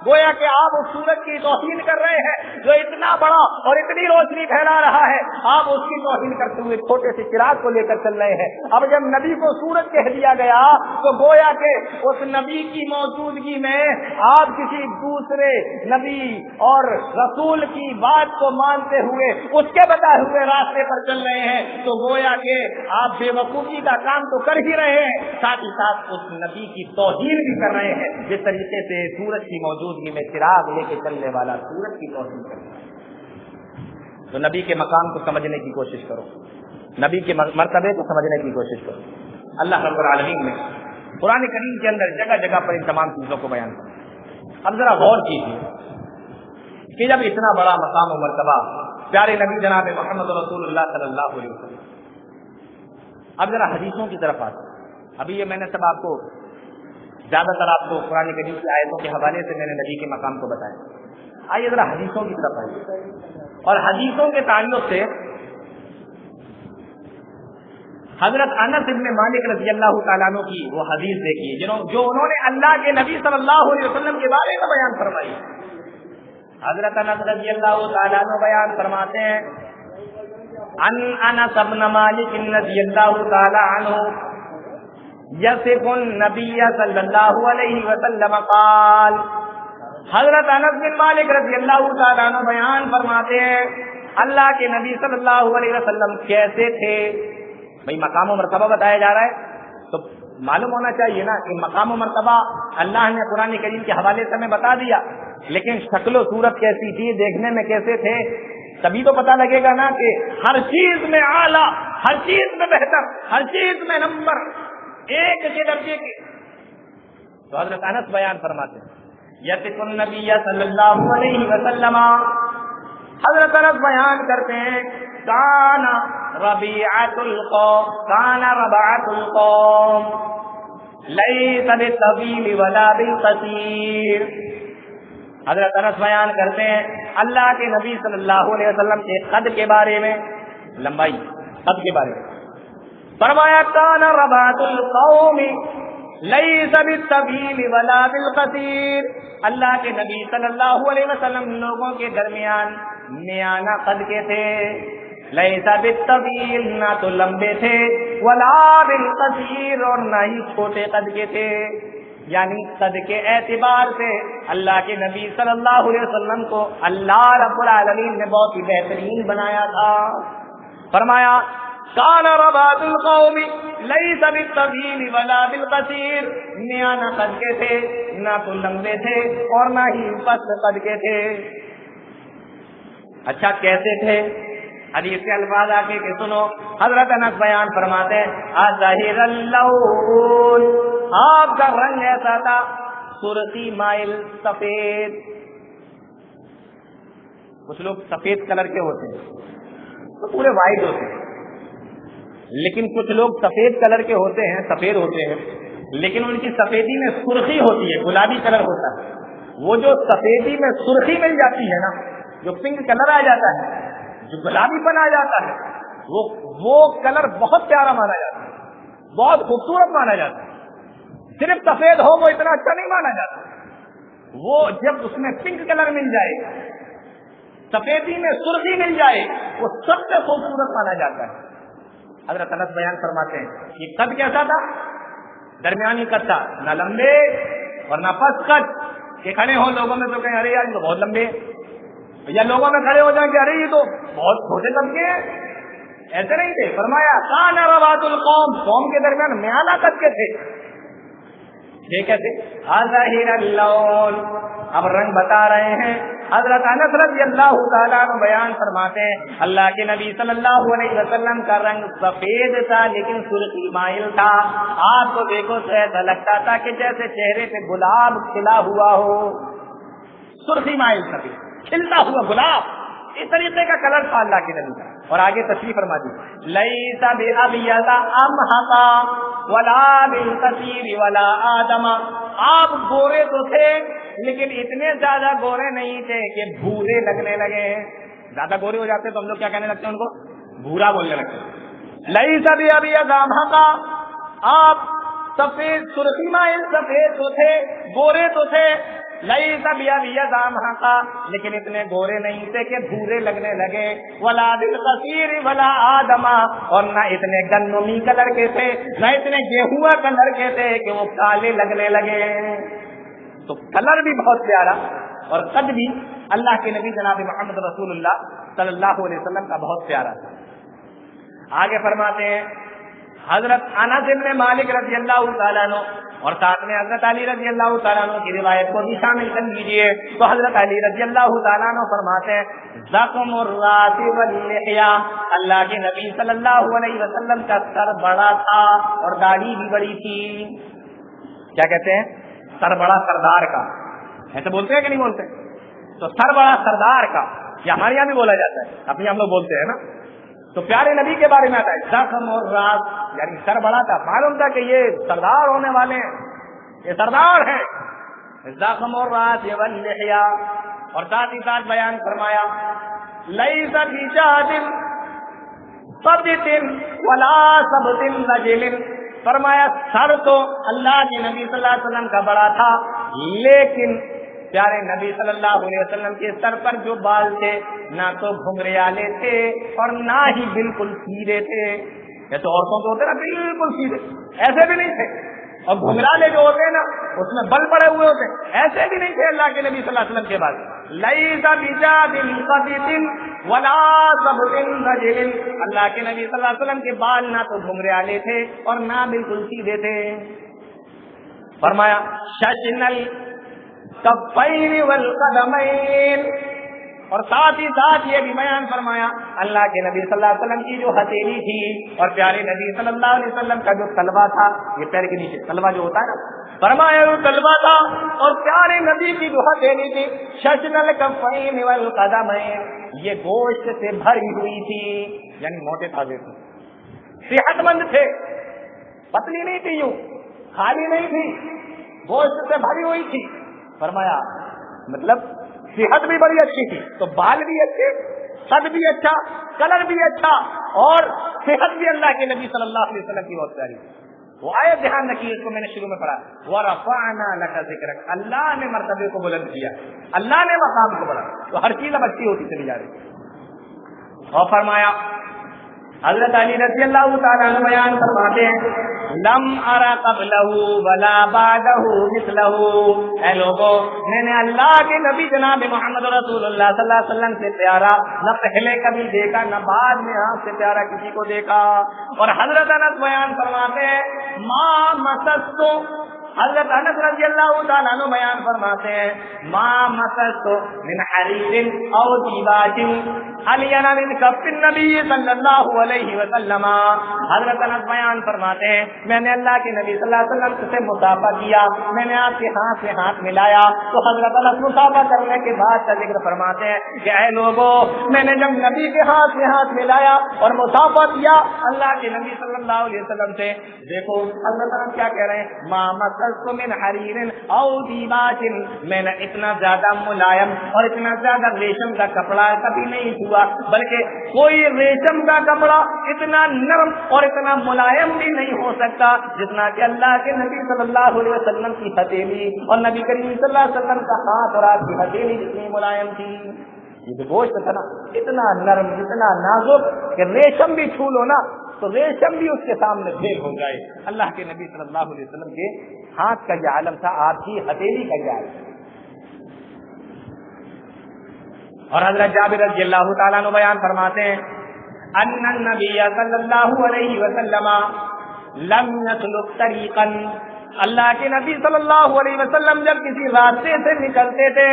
Speaker 1: گویا کہ آپ اس سورج کی توہین کر رہے ہیں جو اتنا بڑا اور اتنی روشنی پھیلا رہا ہے، آپ اس کی توہین کرتے ہوئے چھوٹے سے چراغ کو لے کر چل رہے ہیں۔ اب جب نبی کو سورج کہہ دیا گیا تو گویا کہ اس نبی کی موجودگی میں آپ کسی دوسرے نبی اور رسول کی بات کو مانتے ہوئے اس کے بتائے ہوئے راستے پر چل رہے ہیں، تو گویا کہ آپ بے وقوفی کا کام تو کر ہی رہے ہیں، ساتھ ہی ساتھ اس نبی کی توہین بھی کر رہے ہیں جس طریقے سے سورج کی موجودگی میں چراغ لے کے چلنے والا سورج کی توہین کرتا ہے۔ تو نبی کے مقام کو سمجھنے کی کوشش کرو، نبی کے مرتبے کو سمجھنے کی کوشش کرو۔ اللہ رب العالمین نے قرآن کریم کے اندر جگہ جگہ پر ان تمام چیزوں کو بیان کیا۔ اب ذرا غور کیجیے کہ جب اتنا بڑا مقام و مرتبہ پیارے نبی جناب محمد رسول اللہ صلی اللہ علیہ وسلم، اب ذرا حدیثوں کی طرف آتے ہیں۔ ابھی یہ میں نے سب آپ کو زیادہ تر آپ کو قرآن کریم کی آیتوں کے حوالے سے میں نے نبی کے مقام کو بتایا، آئیے ذرا حدیثوں کی طرف آئیے، اور حدیثوں کے تعلق سے حضرت انس بن مالک رضی اللہ تعالیٰ عنہ کی وہ حدیث دیکھیے جو انہوں نے اللہ کے نبی صلی اللہ علیہ وسلم کے بارے میں بیان فرمائی۔ حضرت انس رضی اللہ تعالیٰ عنہ بیان فرماتے ہیں، ان انس بن مالک رضی اللہ تعالیٰ عنہ یصف النبی صلی اللہ علیہ وسلم قال، حضرت انس بن مالک رضی اللہ تعالیٰ عنہ بیان فرماتے ہیں اللہ کے نبی صلی اللہ علیہ وسلم کیسے تھے۔ بھئی مقام و مرتبہ بتایا جا رہا ہے تو معلوم ہونا چاہیے نا کہ مقام و مرتبہ اللہ نے قرآن کریم کے حوالے سے ہمیں بتا دیا، لیکن شکل و صورت کیسی تھی، دیکھنے میں کیسے تھے، تبھی تو پتہ لگے گا نا کہ ہر چیز میں اعلیٰ، ہر چیز میں بہتر، ہر چیز میں نمبر ایک کے درجے کے۔ تو حضرت انس بیان فرماتے ہیں یصف النبی صلی اللہ علیہ وسلم، حضرت انس بیان کرتے ہیں کان ربیعۃ القوم، کان ربعۃ القوم لیس بالطویل ولا بالقصیر۔ حضرت انس بیان کرتے ہیں اللہ کے نبی صلی اللہ علیہ وسلم کے قد کے بارے میں، لمبائی قد کے بارے میں فرمایا کان ربعۃ القوم لیس بالطویل ولا بالقصیر، اللہ کے نبی صلی اللہ علیہ وسلم لوگوں کے درمیان میانہ قد کے تھے، لیس بالطویل نہ تو لمبے تھے، ولا بالقصیر اور نہ ہی چھوٹے قد کے تھے، یعنی قد کے اعتبار سے اللہ کے نبی صلی اللہ علیہ وسلم کو اللہ رب العالمین نے بہت ہی بہترین بنایا تھا۔ فرمایا کان ربعۃ القوم لیس بالطویل ولا بالقصیر، میانہ قد کے تھے، نہ تو لمبے تھے اور نہ ہی پست قد کے تھے۔ اچھا کیسے تھے؟ حدیث کے الفاظ آگے کہ سنو، حضرت انس بیان فرماتے ہیں اظہر اللون، آپ کا رنگ ایسا تھا سرخی مائل سفید، کچھ لوگ سفید کلر کے ہوتے ہیں تو پورے وائٹ ہوتے ہیں، لیکن کچھ لوگ سفید کلر کے ہوتے ہیں، سفید ہوتے ہیں، لیکن ان کی سفیدی میں سرخی ہوتی ہے، گلابی کلر ہوتا ہے۔ وہ جو سفیدی میں سرخی مل جاتی ہے نا، جو پنک کلر آ جاتا ہے، جو گلابی پن آ جاتا ہے، وہ کلر بہت پیارا مانا جاتا ہے، بہت خوبصورت مانا جاتا ہے۔ صرف سفید ہو وہ اتنا اچھا نہیں مانا جاتا، وہ جب اس میں پنک کلر مل جائے، سفیدی میں سرخی مل جائے، وہ سب سے خوبصورت مانا جاتا ہے۔ حضرت انس بیان فرماتے ہیں یہ قد کیسا تھا؟ درمیانی قد تھا، نہ لمبے اور نہ پست قد کہ کھڑے ہو لوگوں میں تو کہیں ارے یار یہ تو بہت لمبے، یا لوگوں میں کھڑے ہو جائیں کہ ارے یہ تو بہت چھوٹے لمبے ہیں، ایسے نہیں تھے۔ فرمایا کان ربعۃ القوم، قوم کے درمیان میانہ قد کے تھے، ٹھیک ہے اظہر اللون، اب رنگ بتا رہے ہیں۔ حضرت انس رضی اللہ تعالیٰ عنہ بیان فرماتے ہیں اللہ کے نبی صلی اللہ علیہ وسلم کا رنگ سفید تھا لیکن سرخی مائل تھا۔ آپ کو دیکھو تو ایسا لگتا تھا کہ جیسے چہرے پہ گلاب کھلا ہوا ہو، سرخی مائل سفید کھلتا ہوا گلاب، اس طریقے کا کلر تھا اللہ کے نبی کا۔ اور آگے تشریح فرما دی لیس بأبیض امحقا ولا بالکثیر ولا آدم، آپ گورے تو تھے لیکن اتنے زیادہ گورے نہیں تھے کہ بھورے لگنے لگے۔ زیادہ گورے ہو جاتے تو ہم لوگ کیا کہنے لگتے ہیں، ان کو بھورا بولنے لگتے ہیں۔ لیس بأبیض امحقا، آپ سفید سرخی مائل سفید تو تھے، گورے تو تھے، لیس بأبیض امحقا، لیکن اتنے گورے نہیں تھے کہ بھورے لگنے لگے، ولا بالکثیر ولا آدم، اور نہ اتنے گندمی کلر کے تھے نہ اتنے گیہوا کلر کے تھے کہ وہ کالے لگنے لگے۔ تو کلر بھی بہت پیارا اور قد بھی اللہ کے نبی جناب محمد رسول اللہ صلی اللہ علیہ وسلم کا بہت پیارا تھا۔ آگے فرماتے ہیں حضرت انس بن مالک رضی اللہ تعالیٰ عنہ اور ساتھ میں حضرت علی رضی اللہ تعالیٰ عنہ کی روایت کو بھی شامل کر لیجیے تو حضرت علی رضی اللہ تعالیٰ عنہ فرماتے ہیں زخم الراس واللحیہ، اللہ کے نبی صلی اللہ علیہ وسلم کا سر بڑا تھا اور داڑھی بھی بڑی تھی۔ کیا کہتے ہیں؟ سر بڑا سردار کا، ایسے بولتے ہیں کہ نہیں بولتے؟ تو سر بڑا سردار کا، یہ ہمارے یہاں بھی بولا جاتا ہے، اپنے ہم لوگ بولتے ہیں نا۔ تو پیارے نبی کے بارے میں آتا ہے زخم اور راس، یعنی سر بڑا تھا، معلوم تھا کہ یہ سردار ہونے والے ہیں، یہ سردار ہیں۔ زخم اور راس واللحیہ، اور ساتھ ہی ساتھ بیان فرمایا لیس بجاد ثبت ولا ثبت رجل، فرمایا سر تو اللہ کے نبی صلی اللہ علیہ وسلم کا بڑا تھا لیکن پیارے نبی صلی اللہ علیہ وسلم کے سر پر جو بال تھے نہ تو گھنگریالے تھے اور نہ ہی بالکل سیدھے تھے، جیسے عورتوں کے ہوتے نا بالکل سیدھے، ایسے بھی نہیں تھے، اور گھنگرالے جو ہوتے ہیں نا اس میں بل پڑے ہوئے ہوتے، ایسے بھی نہیں تھے اللہ کے نبی صلی اللہ علیہ وسلم کے بعد۔ لیس بجاد ثبت ولا ثبت رجل، اللہ کے نبی صلی اللہ علیہ وسلم کے بال نہ تو گھنگریالے تھے اور نہ بالکل سیدھے تھے۔ فرمایا شجنل کفین والقدمین، اور ساتھ ہی ساتھ یہ بھی بیان فرمایا اللہ کے نبی صلی اللہ علیہ وسلم کی جو ہتھیلی تھی اور پیارے نبی صلی اللہ علیہ وسلم کا جو تلوا تھا، یہ پیر کے نیچے تلوا جو ہوتا ہے نا، فرمایا وہ تلوا تھا اور پیارے نبی کی جو ہتھیلی تھی شجنل کفین والقدمین، یہ گوشت سے بھری ہوئی تھی، یعنی موٹے تازے تھے، صحت مند تھے، پتلی نہیں تھی، یوں خالی نہیں تھی، گوشت سے بھری ہوئی تھی۔ فرمایا مطلب صحت بھی بڑی اچھی تھی، تو بال بھی اچھے، قد بھی اچھا، کلر بھی اچھا، اور صحت بھی اللہ کے نبی صلی اللہ علیہ وسلم کی بہت پیاری۔ وہ آئے دھیان رکھیے، اس کو میں نے شروع میں پڑھا وَرَفَعْنَا لَكَ ذِكْرَكَ، اللہ نے مرتبے کو بلند کیا، اللہ نے مقام کو بڑھا، تو ہر چیز اب اچھی ہوتی چلی جا رہی۔ اور فرمایا حضرت علی رضی اللہ تعالیٰ عنہ بیان فرماتے ہیں لم ارى قبله ولا بعده مثله، اے لوگوں میں نے اللہ کے نبی جناب محمد رسول اللہ صلی اللہ علیہ وسلم سے پیارا نہ پہلے کبھی دیکھا نہ بعد میں آپ سے پیارا کسی کو دیکھا۔ اور حضرت انس بیان فرماتے ہیں ما مسست، حضرت انس رضی اللہ تعالیٰ عنہ بیان فرماتے ہیں ما مسست من حریر او دیباج علین من کف النبی صلی اللہ علیہ وسلم، حضرت انس بیان فرماتے ہیں میں نے اللہ کے نبی صلی اللہ علیہ وسلم سے مصافحہ کیا، میں نے آپ کے ہاتھ سے ہاتھ ملایا، تو حضرت انس مصافحہ کرنے کے بعد کا ذکر فرماتے ہیں کہ اے لوگوں میں نے جب نبی کے ہاتھ سے ہاتھ ملایا اور مصافحہ کیا اللہ کے نبی صلی اللہ علیہ وسلم سے، دیکھو حضرت انس کیا کہہ رہے ہیں ما مسست من حریر او دیباج، میں نے اتنا زیادہ ملائم اور اتنا زیادہ ریشم کا کپڑا کبھی نہیں ہوا، بلکہ کوئی ریشم کا کپڑا اتنا نرم اور اتنا ملائم بھی نہیں ہو سکتا جتنا کہ اللہ کے نبی صلی اللہ علیہ وسلم کی ہتھیلی اور نبی کریم صلی اللہ علیہ وسلم کا ہاتھ اور آپ کی ہتھیلی جتنی ملائم تھی۔ یہ جو گوشت تھا نا اتنا نرم اتنا نازک کہ ریشم بھی چھو لو نا تو ریشم بھی اس کے سامنے بھیگ ہو جائے۔ اللہ کے نبی صلی اللہ علیہ وسلم کے ہاتھ کا یہ عالم تھا، آپ کی ہتھیلی کا یہ عالم۔ اور حضرت جابر رضی اللہ تعالیٰ عنہ بیان فرماتے ہیں ان النبی صلی اللہ علیہ وسلم لم يسلك طریقا، اللہ کے نبی صلی اللہ علیہ وسلم جب کسی راستے سے نکلتے تھے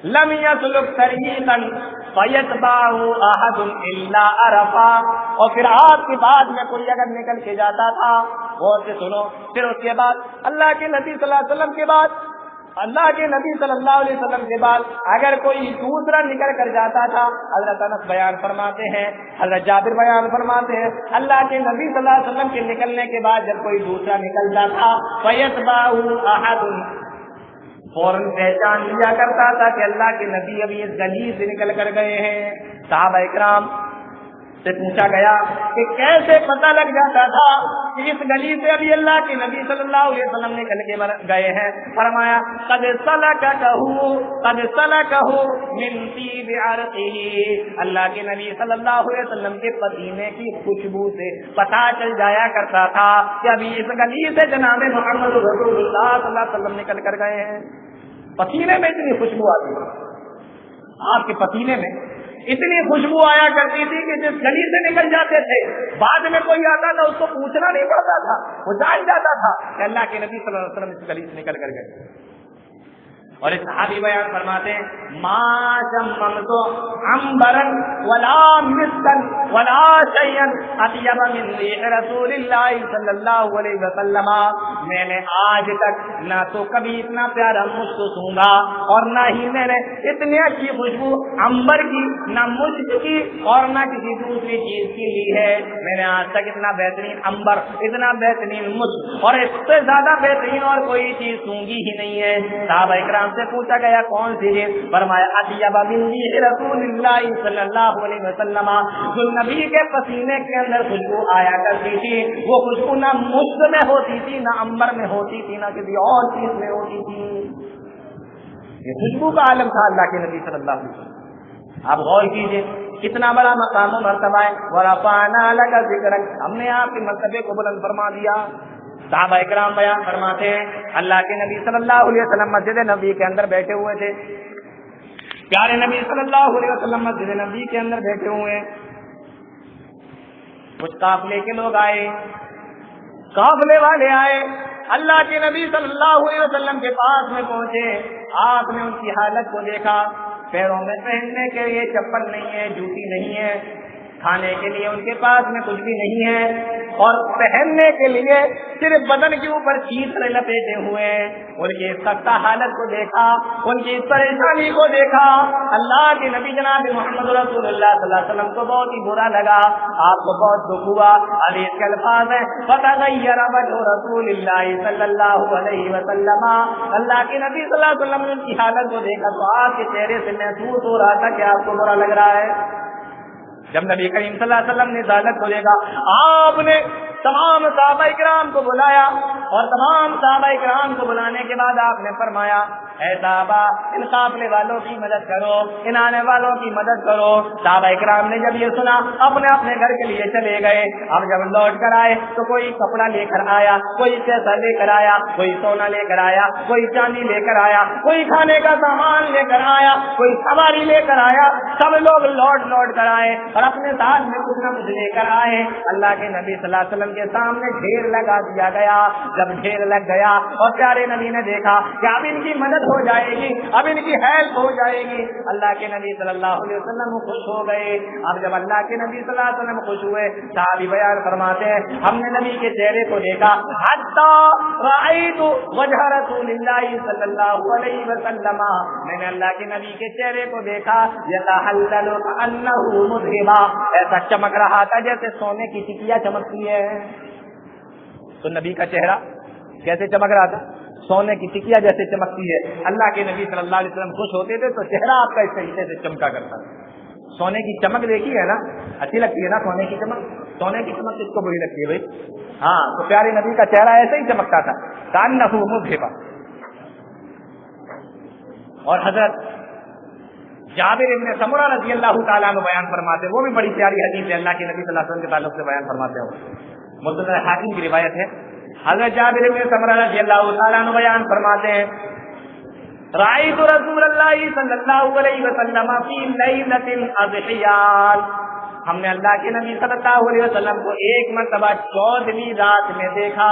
Speaker 1: لم يسلك طریقا فیتبعه احد الا عرفا، اور پھر آپ کے بعد میں کوئی اگر نکل کے جاتا تھا، غور سے سنو، پھر اس کے بعد اللہ کے نبی صلی اللہ علیہ وسلم کے بعد اگر کوئی دوسرا نکل کر جاتا تھا، حضرت انس بیان فرماتے ہیں، حضرت جابر بیان فرماتے ہیں، اللہ کے نبی صلی اللہ علیہ وسلم کے نکلنے کے بعد جب کوئی دوسرا نکلتا تھا فیتبعه احد، فوراً پہچان لیا کرتا تھا کہ اللہ کے نبی ابھی اس گلی سے نکل کر گئے ہیں۔ صحابہ اکرام سے پوچھا گیا کہ کیسے پتہ لگ جاتا تھا کہ اس گلی سے ابھی اللہ کے نبی صلی اللہ علیہ وسلم نکل کے گئے ہیں؟ فرمایا قد سلکہ من طیب عرقہ، اللہ کے نبی صلی اللہ علیہ وسلم کے پسینے کی خوشبو سے پتہ چل جایا کرتا تھا کہ ابھی اس گلی سے جناب محمد رسول اللہ صلی اللہ علیہ وسلم نکل کر گئے ہیں۔ پسینے میں اتنی خوشبو آتی ہے، آپ کے پسینے میں اتنی خوشبو آیا کرتی تھی کہ جس گلی سے نکل جاتے تھے بعد میں کوئی آتا تھا اس کو پوچھنا نہیں پڑتا تھا، وہ جان جاتا تھا کہ اللہ کے نبی صلی اللہ علیہ وسلم اس گلی سے نکل کر گئے۔ اور اس صحابی بیان فرماتے ہیں ما شممت عنبرا ولا مسکا ولا شيئا اطيب من ريح رسول اللہ صلی اللہ علیہ وسلم، میں نے آج تک نہ تو کبھی اتنا پیارا مشک سونگا اور نہ ہی میں نے اتنی اچھی خوشبو عنبر کی، نہ مشک کی اور نہ کسی دوسری چیز کی لی ہے۔ میں نے آج تک اتنا بہترین عنبر، اتنا بہترین مشک اور اس سے زیادہ بہترین اور کوئی چیز سونگی ہی نہیں ہے۔ صحابہ اکرام سے پوچھا گیا کون سی چیز؟ فرمایا اطیب من ریح رسول اللہ صلی اللہ علیہ وسلم، جو نبی کے پسینے کے اندر خوشبو آیا کرتی تھی وہ خوشبو نہ مشک میں ہوتی تھی، نہ عنبر میں ہوتی تھی، نہ کسی اور چیز میں ہوتی تھی۔ یہ خوشبو کا عالم تھا اللہ کے نبی صلی اللہ علیہ وسلم۔ آپ غور کیجئے کتنا بڑا مقام و مرتبہ ہے۔ وَرَفَعْنَا لَكَ ذِكْرَكَ، ہم نے آپ کے مرتبے کو بلند فرما دیا۔ صحابہ اکرام بیان فرماتے ہیں اللہ کے نبی صلی اللہ علیہ وسلم مسجد نبی کے اندر بیٹھے ہوئے تھے، پیارے نبی صلی اللہ علیہ وسلم مسجد نبی کے اندر بیٹھے ہوئے ہیں، کچھ قافلے کے لوگ آئے، قافلے والے آئے، اللہ کے نبی صلی اللہ علیہ وسلم کے پاس میں پہنچے، آپ نے ان کی حالت کو دیکھا، پیروں میں پہننے کے لیے چپل نہیں ہے، جوتی نہیں ہے، کھانے کے لیے ان کے پاس میں کچھ بھی نہیں ہے، اور پہننے کے لیے صرف بدن کے اوپر چیتر لپیٹے ہوئے ہیں۔ ان کی سختہ حالت کو دیکھا، ان کی پریشانی کو دیکھا، اللہ کے نبی جناب محمد رسول اللہ صلی اللہ علیہ وسلم کو بہت ہی برا لگا، آپ کو بہت دکھ ہوا۔ حدیث کے الفاظ ہیں فتغیر وجہ رسول اللہ صلی اللہ علیہ وسلم، اللہ کے نبی صلی اللہ علیہ وسلم نے ان کی حالت کو دیکھا تو آپ کے چہرے سے محسوس ہو رہا تھا کہ آپ کو برا لگ رہا ہے۔ جب نبی کریم صلی اللہ علیہ وسلم نے حالت کو دیکھا، آپ نے تمام صحابہ اکرام کو بلایا، اور تمام صحابہ اکرام کو بلانے کے بعد آپ نے فرمایا اے صحابہ ان قافلے والوں کی مدد کرو، ان آنے والوں کی مدد کرو۔ صحابہ اکرام نے جب یہ سنا اپنے اپنے گھر کے لیے چلے گئے۔ اب جب لوٹ کر آئے تو کوئی کپڑا لے کر آیا، کوئی پیسہ لے کر آیا، کوئی سونا لے کر آیا، کوئی چاندی لے کر آیا، کوئی کھانے کا سامان لے کر آیا، کوئی سواری لے کر آیا، سب لوگ لوٹ کر آئے اور اپنے ساتھ میں کچھ نہ کچھ لے کر آئے۔ اللہ کے نبی صلی اللہ علیہ وسلم کے سامنے ڈھیر لگا دیا گیا۔ جب ڈھیر لگ گیا اور پیارے نبی نے دیکھا کہ اب ان کی مدد ہو جائے گی، اب ان کی ہیلپ ہو جائے گی، اللہ کے نبی صلی اللہ علیہ وسلم خوش ہو گئے۔ اب جب اللہ کے نبی صلی اللہ علیہ وسلم خوش ہوئے، صحابی بیان فرماتے ہیں ہم نے نبی کے چہرے کو دیکھا، حتی رأیت وجہ رسول اللہ صلی اللہ علیہ وسلم، میں نے اللہ کے نبی کے چہرے کو دیکھا، یتحلل کأنہ مذہبا، ایسا چمک رہا تھا جیسے سونے کی ٹکیا چمکتی ہے۔ تو نبی کا چہرہ کیسے چمک رہا تھا؟ سونے کی ٹکیا جیسے چمکتی ہے۔ اللہ کے نبی صلی اللہ علیہ وسلم خوش ہوتے تھے تو چہرہ آپ کا اس طریقے سے چمکا کرتا تھا۔ سونے کی چمک دیکھی ہے نا، اچھی لگتی ہے نا سونے کی چمک؟ سونے کی چمک کس کو بری لگتی ہے بھائی؟ ہاں، تو پیارے نبی کا چہرہ ایسے ہی چمکتا تھا، کأنہ مذہبا۔ اور حضرت جابر بن سمرہ رضی اللہ تعالیٰ عنہ بیان فرماتے ہیں، وہ بھی بڑی پیاری حدیث ہے، اللہ کے نبی صلی اللہ علیہ وسلم کے تعلق سے بیان فرماتے ہیں، مسند حاکم کی روایت ہے۔ حضرت جابر بن سمرہ رضی اللہ تعالیٰ عنہ بیان فرماتے ہیں رأیت رسول اللہ صلی اللہ علیہ وسلم فی لیلۃ الاضحیاء، ہم نے اللہ کے نبی صلی اللہ علیہ وسلم کو ایک مرتبہ 14ویں رات میں دیکھا۔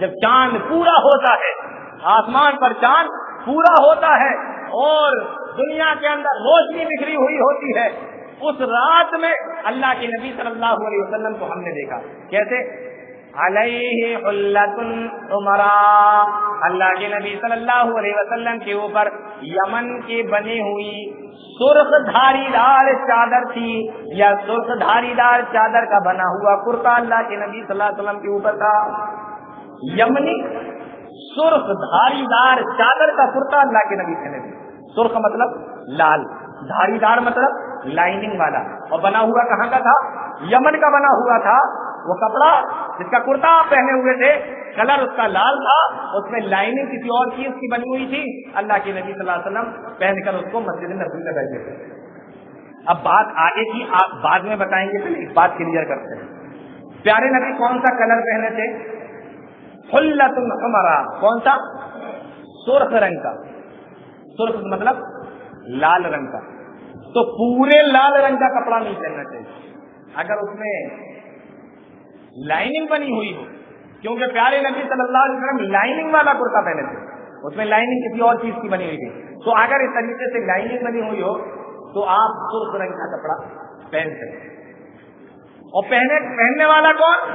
Speaker 1: جب چاند پورا ہوتا ہے, آسمان پر چاند پورا ہوتا ہے اور دنیا کے اندر روشنی بکھری ہوئی ہوتی ہے, اس رات میں اللہ کے نبی صلی اللہ علیہ وسلم کو ہم نے دیکھا. کیسے؟ علیہ حلۃ عمرا, اللہ کے نبی صلی اللہ علیہ وسلم کے اوپر یمن کی بنی ہوئی سرخ دھاری دار چادر تھی, یا سرخ دھاری دار چادر کا بنا ہوا کرتا اللہ کے نبی صلی اللہ علیہ وسلم کے اوپر تھا. یمنی سرخ دھاری دار چادر کا کرتا اللہ کے نبی پہنے تھے. سرخ مطلب لال, دھاری دار مطلب لائننگ والا, اور بنا ہوا کہاں کا تھا؟ یمن کا بنا ہوا تھا. وہ کپڑا جس کا کرتا آپ پہنے ہوئے تھے کلر اس کا لال تھا, اس میں لائننگ کسی اور چیز کی بنی ہوئی تھی. اللہ کے نبی صلی اللہ علیہ وسلم پہن کر اس کو مسجد نبوی میں بیٹھے تھے. اب بات آگے کی آپ بعد میں بتائیں گے, پہلے اس بات کلیئر کرتے ہیں. پیارے نبی کون سا کلر پہنے تھے؟ حلۃ حمرا. کون سا؟ سرخ رنگ کا. سرخ مطلب لال رنگ کا. تو پورے لال رنگ کا کپڑا نہیں پہننا چاہیے اگر اس میں لائننگ بنی ہوئی ہو, کیونکہ پیارے نبی صلی اللہ علیہ وسلم لائننگ والا کرتا پہنے تھے, اس میں لائننگ کسی اور چیز کی بنی ہوئی تھی. تو اگر اس طریقے سے لائننگ بنی ہوئی ہو تو آپ سرخ رنگ کا کپڑا پہن سکتے. اور پہننے والا کون؟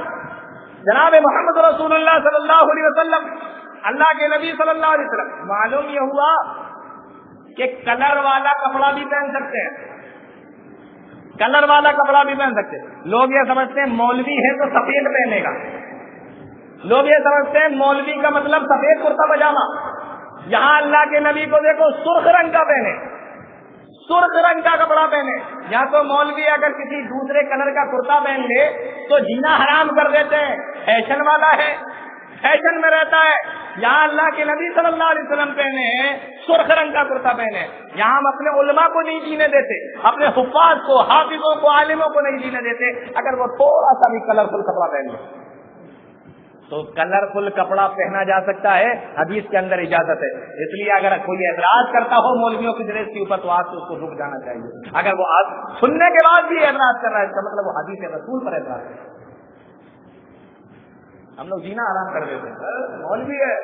Speaker 1: جناب محمد رسول اللہ صلی اللہ علیہ وسلم, اللہ کے نبی صلی اللہ علیہ وسلم. معلوم یہ ہوا کہ کلر والا کپڑا بھی پہن سکتے ہیں, کلر والا کپڑا بھی پہن سکتے. لوگ یہ سمجھتے ہیں مولوی ہے تو سفید پہنے گا, لوگ یہ سمجھتے ہیں مولوی کا مطلب سفید کرتا پاجامہ. یہاں اللہ کے نبی کو دیکھو سرخ رنگ کا پہنے, سرخ رنگ کا کپڑا پہنے. یا تو مولوی اگر کسی دوسرے کلر کا کرتا پہن لے تو جینا حرام کر دیتے ہیں, فیشن والا ہے, فیشن میں رہتا ہے. یہاں اللہ کے نبی صلی اللہ علیہ وسلم پہنے ہیں سرخ رنگ کا کرتا پہنے. یہاں ہم اپنے علماء کو نہیں جینے دیتے, اپنے حفاظ کو, حافظوں کو, عالموں کو نہیں جینے دیتے اگر وہ تھوڑا سا بھی کلرفل کپڑا پہن لے. تو کلرفل کپڑا پہنا جا سکتا ہے, حدیث کے اندر اجازت ہے. اس لیے اگر کوئی اعتراض کرتا ہو مولویوں کی ڈریس کے اوپر تو آپ سے اس کو رک جانا چاہیے. اگر وہ سننے کے بعد بھی اعتراض کر رہا ہے اس کا مطلب وہ حدیث رسول پر اعتراض ہے. ہم لوگ جینا آرام کر دیتے ہیں. مولوی ہے,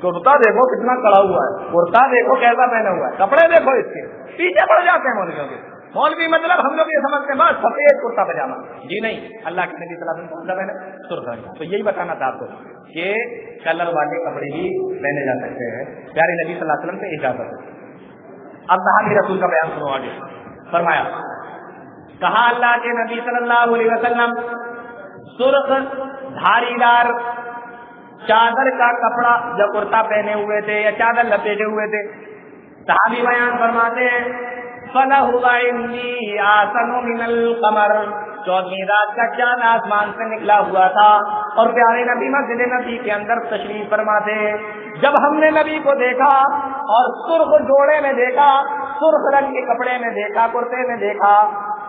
Speaker 1: کرتا دیکھو کتنا کڑا ہوا ہے, کرتا دیکھو کیسا پہنا ہوا ہے, کپڑے دیکھو اس کے, پیچھے پڑ جاتے ہیں مولویوں کے. مولوی مطلب ہم لوگ یہ سمجھتے ہیں بس سفید کرتا پاجامہ. جی نہیں, اللہ کے نبی صلی اللہ علیہ وسلم کون سا پہنے؟ سرخ رنگ کا. تو یہی بتانا تھا آپ کو کہ کلر والے کپڑے بھی پہنے جا سکتے ہیں, پیارے نبی صلی اللہ علیہ وسلم سے اجازت ہے. اب صحابی رسول کا بیان سنو آگے. فرمایا, کہا اللہ کے نبی صلی اللہ علیہ وسلم سرخ دھاری دار چادر کا کپڑا یا کرتا پہنے ہوئے تھے یا چادر لپیٹے ہوئے تھے. صحابی بیان فرماتے ہیں فَلَهُ عِنْدِي آسَنُ مِنَ الْقَمَرِ. 14ویں رات کا چاند آسمان سے نکلا ہوا تھا اور پیارے نبی مسجد نبی کے اندر تشریف فرماتے. جب ہم نے نبی کو دیکھا اور سرخ جوڑے میں دیکھا, سرخ رنگ کے کپڑے میں دیکھا, کرتے میں دیکھا,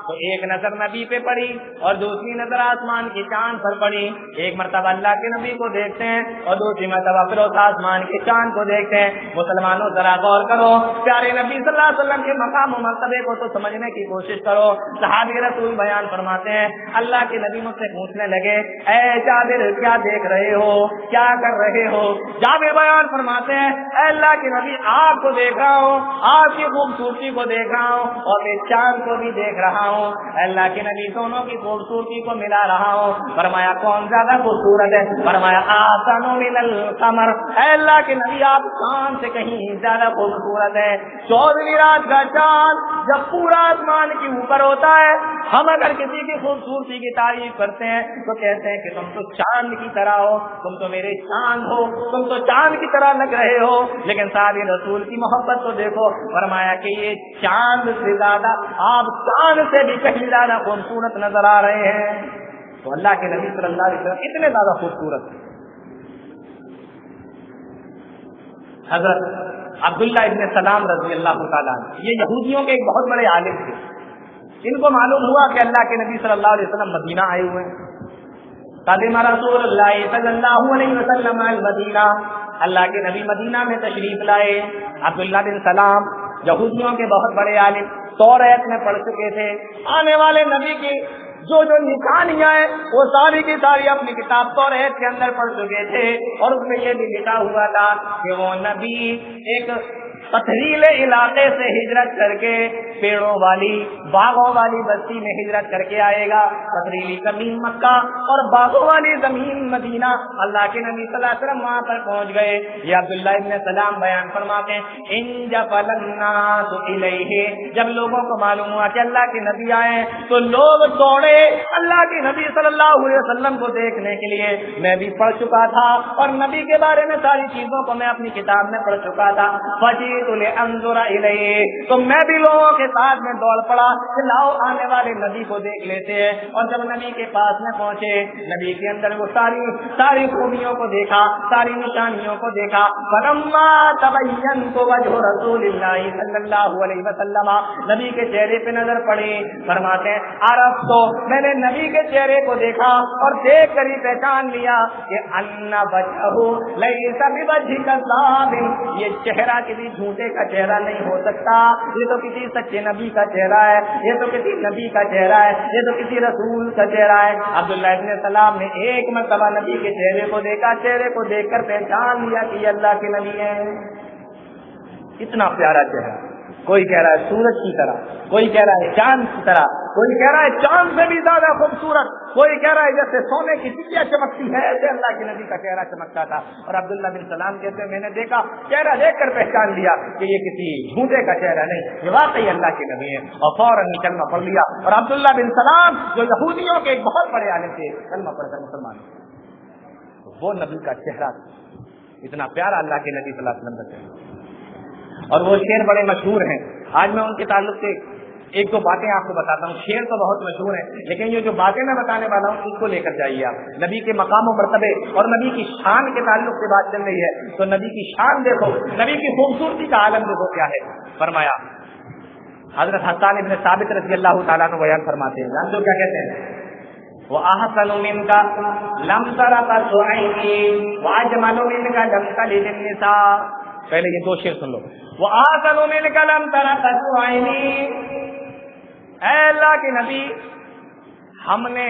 Speaker 1: تو ایک نظر نبی پہ پڑی اور دوسری نظر آسمان کی چاند پر پڑی. ایک مرتبہ اللہ کے نبی کو دیکھتے ہیں اور دوسری مرتبہ پھر اس آسمان کے چاند کو دیکھتے ہیں. مسلمانوں ذرا غور کرو, پیارے نبی صلی اللہ علیہ وسلم کے مقام و مرتبے کو تو سمجھنے کی کوشش کرو. صحابی رسول بیان فرماتے ہیں اللہ کے نبی مجھ سے پوچھنے لگے اے جابر کیا دیکھ رہے ہو, کیا کر رہے ہو؟ جابر بیان فرماتے ہیں اے اللہ کے نبی آپ کو دیکھ رہا ہوں, آپ کی خوبصورتی کو دیکھ رہا ہوں اور میں چاند کو بھی دیکھ رہا ہوں. اللہ کے نبی دونوں کی خوبصورتی کو ملا رہا ہوں. فرمایا کون زیادہ خوبصورت ہے؟ فرمایا آسن من القمر. اے اللہ کے نبی آپ چاند سے کہیں زیادہ خوبصورت ہے. 14ویں رات کا چاند جب پورا آسمان کے اوپر ہوتا ہے, ہم اگر کسی کی خوبصورتی کی تعریف کرتے ہیں تو کہتے ہیں کہ تم تو چاند کی طرح ہو, تم تو میرے چاند ہو, تم تو چاند کی طرح لگ رہے ہو. لیکن صحابی رسول کی محبت کو دیکھو, فرمایا کہ یہ چاند سے زیادہ, آپ چاند سے بھی کہیں زیادہ خوبصورت نظر آ رہے ہیں. تو اللہ کے نبی صلی اللہ علیہ وسلم اتنے زیادہ خوبصورت. حضرت عبداللہ ابن سلام رضی اللہ تعالیٰ عنہ, یہ یہودیوں کے ایک بہت بڑے عالم تھے. ان کو معلوم ہوا کہ اللہ کے نبی صلی اللہ علیہ وسلم مدینہ آئے ہوئے ہیں. قدم رسول اللہ صلی اللہ علیہ وسلم المدینہ, اللہ کے نبی مدینہ میں تشریف لائے. عبداللہ بن سلام یہودیوں کے بہت بڑے عالم, توریت میں پڑھ چکے تھے. آنے والے نبی کی جو نشانیاں ہیں وہ ساری کی ساری اپنی کتاب توریت کے اندر پڑھ چکے تھے، اور اس میں یہ بھی لکھا ہوا تھا کہ وہ نبی ایک پتھریلے علاقے سے ہجرت کر کے پیڑوں والی باغوں والی بستی میں ہجرت کر کے آئے گا، پتھریلی زمین مکہ اور باغوں والی زمین مدینہ۔ اللہ کے نبی صلی اللہ علیہ وسلم وہاں پر پہنچ گئے۔ یہ عبداللہ ابن سلام بیان فرماتے ہیں، انجفل الناس الیہ، جب لوگوں کو معلوم ہوا کہ اللہ کے نبی آئے تو لوگ دوڑے اللہ کے نبی صلی اللہ علیہ وسلم کو دیکھنے کے لیے۔ میں بھی پڑھ چکا تھا اور نبی کے بارے میں ساری چیزوں کو میں اپنی کتاب میں پڑھ چکا تھا، لانظر الیہ، تو میں بھی لوگوں کے ساتھ میں دوڑ پڑا کہ لاؤ آنے والے نبی کو دیکھ لیتے ہیں۔ اور جب نبی کے پاس میں پہنچے، نبی کے اندر وہ ساری خوبیوں کو دیکھا، ساری نشانیوں کو دیکھا۔ فلما تبینت وجہ رسول اللہ صلی اللہ علیہ وسلم، نبی کے چہرے پہ نظر پڑی، فرماتے ہیں عرفت، تو میں نے نبی کے چہرے کو دیکھا اور دیکھ کر ہی پہچان لیا کہ ان وجہہ لیس بوجہ کذاب، یہ چہرہ کسی جھوٹے کا چہرہ نہیں ہو سکتا، یہ تو کسی سچے نبی کا چہرہ ہے، یہ تو کسی نبی کا چہرہ ہے، یہ تو کسی رسول کا چہرہ ہے۔ عبداللہ ابن سلام نے ایک مرتبہ نبی کے چہرے کو دیکھا، چہرے کو دیکھ کر پہچان لیا کہ یہ اللہ کے نبی ہیں۔ اتنا پیارا چہرہ، کوئی کہہ رہا ہے سورج کی طرح، کوئی کہہ رہا ہے چاند کی طرح، کوئی کہہ رہا ہے چاند سے بھی زیادہ خوبصورت، کوئی کہہ رہا ہے جیسے سونے کی ٹکیا چمکتی ہے ایسے اللہ کے نبی کا چہرہ چمکتا تھا۔ اور عبداللہ بن سلام کہتے ہیں میں نے دیکھا، چہرہ دیکھ کر پہچان لیا کہ یہ کسی جھوٹے کا چہرہ نہیں، یہ واقعی اللہ کے نبی ہیں، اور فوراً کلمہ پڑھ لیا۔ اور عبداللہ بن سلام جو یہودیوں کے ایک بہت بڑے عالم تھے، کلمہ پڑھ کر مسلمان ہوئے۔ وہ نبی کا چہرہ اتنا پیارا اللہ کے نبی صلی اللہ علیہ وسلم کا چہرہ، اور وہ شعر بڑے مشہور ہیں۔ آج میں ان کے تعلق سے ایک دو باتیں آپ کو بتاتا ہوں، شعر تو بہت مشہور ہیں لیکن یہ جو باتیں میں بتانے والا ہوں اس کو لے کر جائیے آپ۔ نبی کے مقام و مرتبے اور نبی کی شان کے تعلق سے بات چل رہی ہے، تو نبی کی شان دیکھو، نبی کی خوبصورتی کا عالم دیکھو کیا ہے۔ فرمایا حضرت حسان ابن ثابت رضی اللہ تعالیٰ عنہ بیان فرماتے ہیں، جانتے ہو کیا کہتے ہیں؟ وَأَحْسَنُ مِنْكَ لَمْ تَرَ عَيْنِي وَأَجْمَلُ مِنْكَ لَمْ تَلِدِ النِّسَاءُ۔ پہلے یہ دو شعر سن لو۔ وَأَحْسَنُ مِنْكَ لَمْ تَرَ عَيْنِي، اے اللہ کے نبی، ہم نے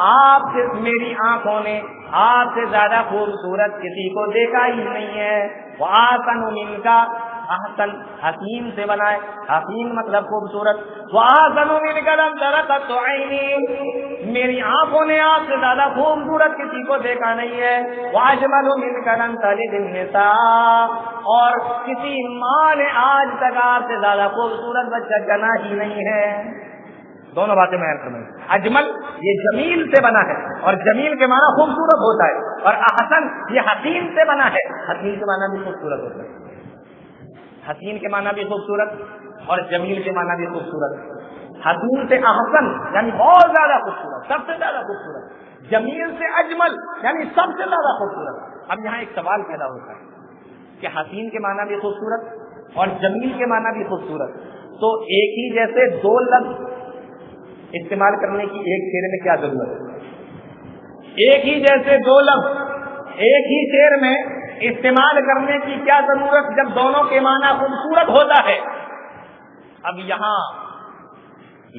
Speaker 1: آپ سے، میری آنکھوں نے آپ سے زیادہ خوبصورت کسی کو دیکھا ہی نہیں ہے۔ وَأَحْسَنُ مِنْكَ، احسن حسین سے بنائے، حسین مطلب خوبصورت۔ وَأَحْسَنُ مِنْكَ لَمْ تَرَ قَطُّ عَيْنِي، میری آنکھوں نے آپ سے زیادہ خوبصورت کسی کو دیکھا نہیں ہے۔ وَأَجْمَلُ مِنْكَ لَمْ تَلِدِ النِّسَاءُ، اور کسی ماں نے آج تک آپ سے زیادہ خوبصورت بچہ جنا ہی نہیں ہے۔ دونوں باتیں میں فرمائی، اجمل یہ جمیل سے بنا ہے اور جمیل کے معنی خوبصورت ہوتا ہے، اور احسن یہ حسین سے بنا ہے، حسین کے معنی بھی خوبصورت ہوتا ہے، حسین کے معنی بھی خوبصورت اور جمیل کے معنی بھی خوبصورت۔ حسین سے احسن یعنی بہت زیادہ خوبصورت، سب سے زیادہ خوبصورت، جمیل سے اجمل یعنی سب سے زیادہ خوبصورت۔ اب یہاں ایک سوال پیدا ہوتا ہے کہ حسین کے معنی بھی خوبصورت اور جمیل کے معنی بھی خوبصورت، تو ایک ہی جیسے دو لفظ استعمال کرنے کی ایک شعر میں کیا ضرورت ہے؟ ایک ہی جیسے دو لفظ ایک ہی شعر میں استعمال کرنے کی کیا ضرورت جب دونوں کے معنی خوبصورت ہوتا ہے؟ اب یہاں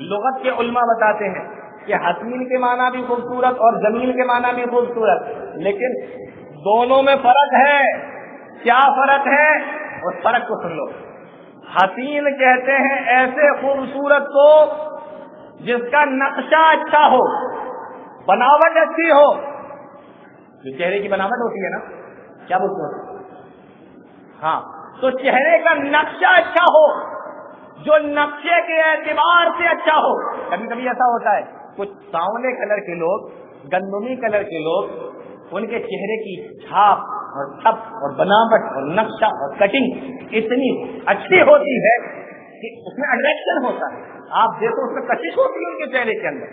Speaker 1: لغت کے علماء بتاتے ہیں کہ حسین کے معنی بھی خوبصورت اور جمیل کے معنی بھی خوبصورت، لیکن دونوں میں فرق ہے۔ کیا فرق ہے؟ اس فرق کو سن لو۔ حسین کہتے ہیں ایسے خوبصورت کو جس کا نقشہ اچھا ہو، بناوٹ اچھی ہو، جو چہرے کی بناوٹ ہوتی ہے نا، کیا بولتے ہیں؟ ہاں، تو چہرے کا نقشہ اچھا ہو، جو نقشے کے اعتبار سے اچھا ہو۔ کبھی کبھی ایسا ہوتا ہے کچھ سانولے کلر کے لوگ، گندمی کلر کے لوگ، ان کے چہرے کی چھاپ اور چھپ اور بناوٹ اور نقشہ اور کٹنگ اتنی اچھی ہوتی ہے کہ اس میں اٹریکشن ہوتا ہے۔ آپ دیکھو اس میں کشش ہوتی ہے ان کے چہرے کے اندر،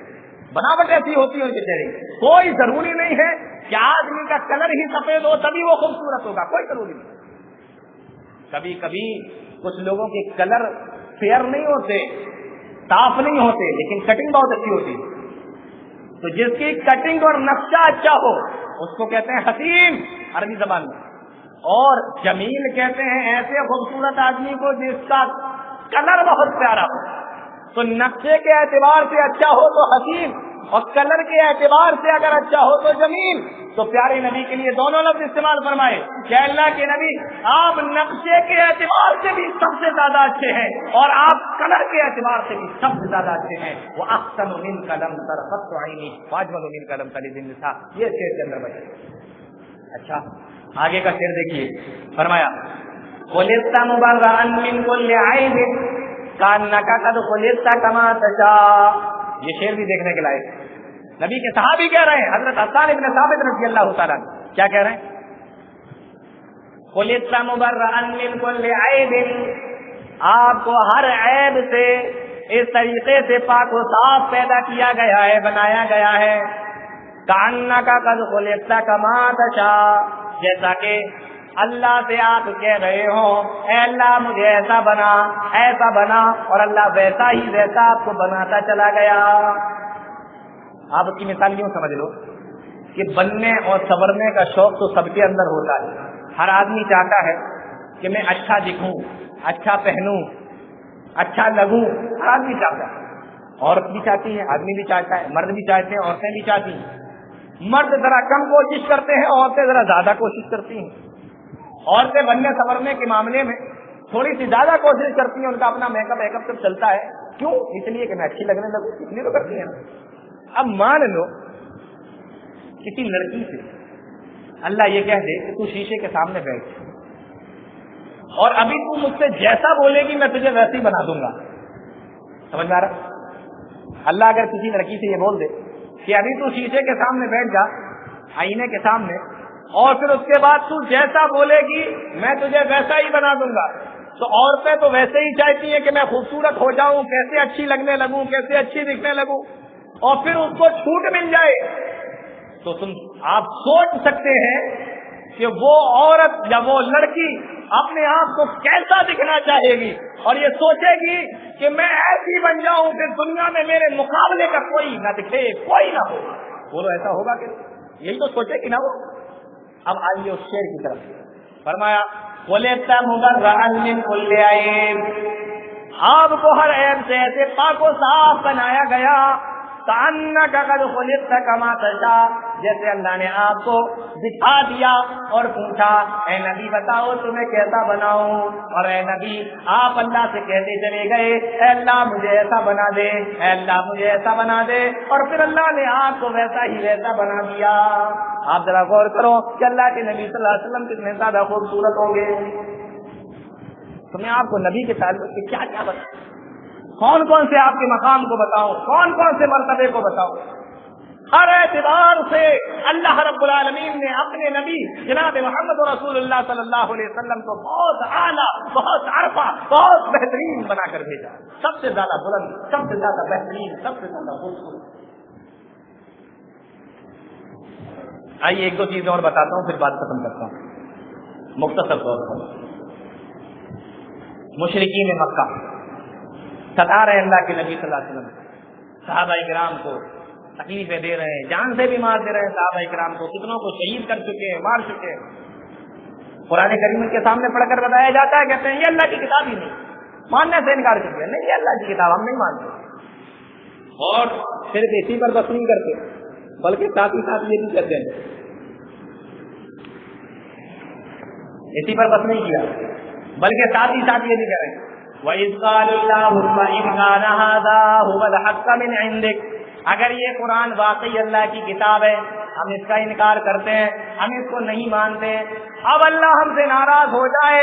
Speaker 1: بناوٹ ایسی ہوتی ہے ان کے چہرے کی۔ کوئی ضروری نہیں ہے کہ آدمی کا کلر ہی سفید ہو تبھی وہ خوبصورت ہوگا، کوئی ضروری نہیں۔ کبھی کبھی کچھ لوگوں کے کلر فیئر نہیں ہوتے، صاف نہیں ہوتے، لیکن کٹنگ بہت اچھی ہوتی ہے۔ تو جس کی کٹنگ اور نقشہ اچھا ہو اس کو کہتے ہیں حسین عربی زبان میں، اور جمیل کہتے ہیں ایسے خوبصورت آدمی کو جس کا کلر بہت پیارا ہو، تو نقشے کے اعتبار سے اچھا ہو تو حسین اور کلر کے اعتبار سے اگر اچھا ہو تو جمیل. تو پیارے نبی کے لیے دونوں لفظ استعمال فرمائے کہ اللہ کے نبی آپ نقشے کے اعتبار سے بھی سب سے زیادہ اچھے ہیں اور آپ کلر کے اعتبار سے بھی سب سے زیادہ اچھے ہیں. وہ احسن من قلم طرفت عینی واجمل من قلم تلد النساء. یہ شعر کے اندر بچے. اچھا آگے کا شعر دیکھیے, فرمایا خلقت مبرأ من كل عیب کانک قد خلقت کما تشاء. یہ شعر بھی دیکھنے کے لائق. نبی کے صحابی کہہ رہے ہیں, حضرت حسان بن ثابت رضی اللہ تعالیٰ کیا کہہ رہے ہیں؟ خلقت مبرأ من كل عیب, آپ کو ہر عیب سے اس طریقے سے پاک و صاف پیدا کیا گیا ہے, بنایا گیا ہے. کانک قد خلقت کما تشاء, جیسا کہ اللہ سے آپ کہہ رہے ہوں اے اللہ مجھے ایسا بنا, اور اللہ ویسا ہی ویسا آپ کو بناتا چلا گیا. آپ اس کی مثال یوں سمجھ لو کہ بننے اور سنورنے کا شوق تو سب کے اندر ہوتا ہے. ہر آدمی چاہتا ہے کہ میں اچھا دکھوں, اچھا پہنوں, اچھا لگوں. ہر آدمی چاہتا ہے. عورت بھی چاہتی ہے, آدمی بھی چاہتا ہے, مرد بھی چاہتے ہیں, عورتیں بھی چاہتی ہیں. مرد ذرا کم کوشش کرتے ہیں, عورتیں ذرا زیادہ کوشش کرتی ہیں. عورتیں بننے سنورنے کے معاملے میں تھوڑی سی زیادہ کوشش کرتی ہیں. ان کا اپنا میک اپ سب چلتا ہے. کیوں؟ اس لیے کہ میں اچھی لگنے لگوں, اس لیے تو کرتی ہیں. اب مان لو کسی لڑکی سے اللہ یہ کہہ دے کہ تو شیشے کے سامنے بیٹھ اور ابھی تو مجھ سے جیسا بولے گی میں تجھے ویسے ہی بنا دوں گا. سمجھ میں آ رہا؟ اللہ اگر کسی لڑکی سے یہ بول دے کہ ابھی تو شیشے کے سامنے بیٹھ جا, آئینے کے سامنے, اور پھر اس کے بعد تو جیسا بولے گی میں تجھے ویسا ہی بنا دوں گا, تو عورتیں تو ویسے ہی چاہتی ہیں کہ میں خوبصورت ہو جاؤں, کیسے اچھی لگنے لگوں, کیسے اچھی دکھنے لگوں, اور پھر اس کو چھوٹ مل جائے. تو آپ سوچ سکتے ہیں کہ وہ عورت یا وہ لڑکی اپنے آپ کو کیسا دکھنا چاہے گی, اور یہ سوچے گی کہ میں ایسی بن جاؤں کہ دنیا میں میرے مقابلے کا کوئی نہ دکھے, کوئی نہ ہو. بولو ایسا ہوگا کہ یہی تو سوچے گی نا وہ. اب آئیے اس شعر کی طرف. فرمایا خلقت مبرأ من كل عیب, آپ کو ہر عیب سے ایسے پاک و صاف بنایا گیا. کانک قد خلقت کما تشاء, جیسے اللہ نے آپ کو دکھا دیا اور پوچھا اے نبی بتاؤ تمہیں کیسا بناؤں, اور اے نبی آپ اللہ سے کہتے چلے گئے اے اللہ مجھے ایسا بنا دے, اے اللہ مجھے ایسا بنا دے, اور پھر اللہ نے آپ کو ویسا ہی ویسا بنا دیا. آپ ذرا غور کرو کہ اللہ کے نبی صلی اللہ علیہ وسلم کتنے زیادہ خوبصورت ہوں گے. تو میں آپ کو نبی کے تعلق سے کیا کیا بتاؤں, کون کون سے آپ کے مقام کو بتاؤں, کون کون سے مرتبے کو بتاؤں. ہر اعتبار سے اللہ رب العالمین نے اپنے نبی جناب محمد رسول اللہ صلی اللہ علیہ وسلم کو بہت اعلیٰ, بہت عرفہ, بہت بہترین بنا کر بھیجا. سب سے زیادہ بلند, سب سے زیادہ بہترین, سب سے زیادہ خوبصورت. آئیے ایک دو چیزیں اور بتاتا ہوں پھر بات ختم کرتا ہوں مختصر طور پر. مشرکین مکہ ستا رہے اللہ کے نبی صلی اللہ علیہ وسلم, صحابہ کرام کو تکلیفیں دے رہے ہیں, جان سے بھی مار دے رہے ہیں. صحابہ کرام کو کتنوں کو شہید کر چکے ہیں, مار چکے ہیں. قرآن کریم کے سامنے پڑھ کر بتایا جاتا ہے, کہتے ہیں یہ اللہ کی کتاب ہی نہیں, ماننے سے انکار کرتے ہیں, نہیں یہ اللہ کی کتاب ہم نہیں مانتے. اور صرف اسی پر بس نہیں کرتے بلکہ ساتھ ہی ساتھ یہ بھی کہتے ہیں, اسی پر بس نہیں کیا بلکہ ساتھ ہی ساتھ یہ بھی کہہ رہے ہیں وَإِذْ قَالُوا اللَّهُمَّ إِنْ كَانَ هَذَا هُوَ الْحَقَّ مِنْ عِنْدِكَ, اگر یہ قرآن واقعی اللہ کی کتاب ہے, ہم اس کا انکار کرتے ہیں, ہم اس کو نہیں مانتے. اب اللہ ہم سے ناراض ہو جائے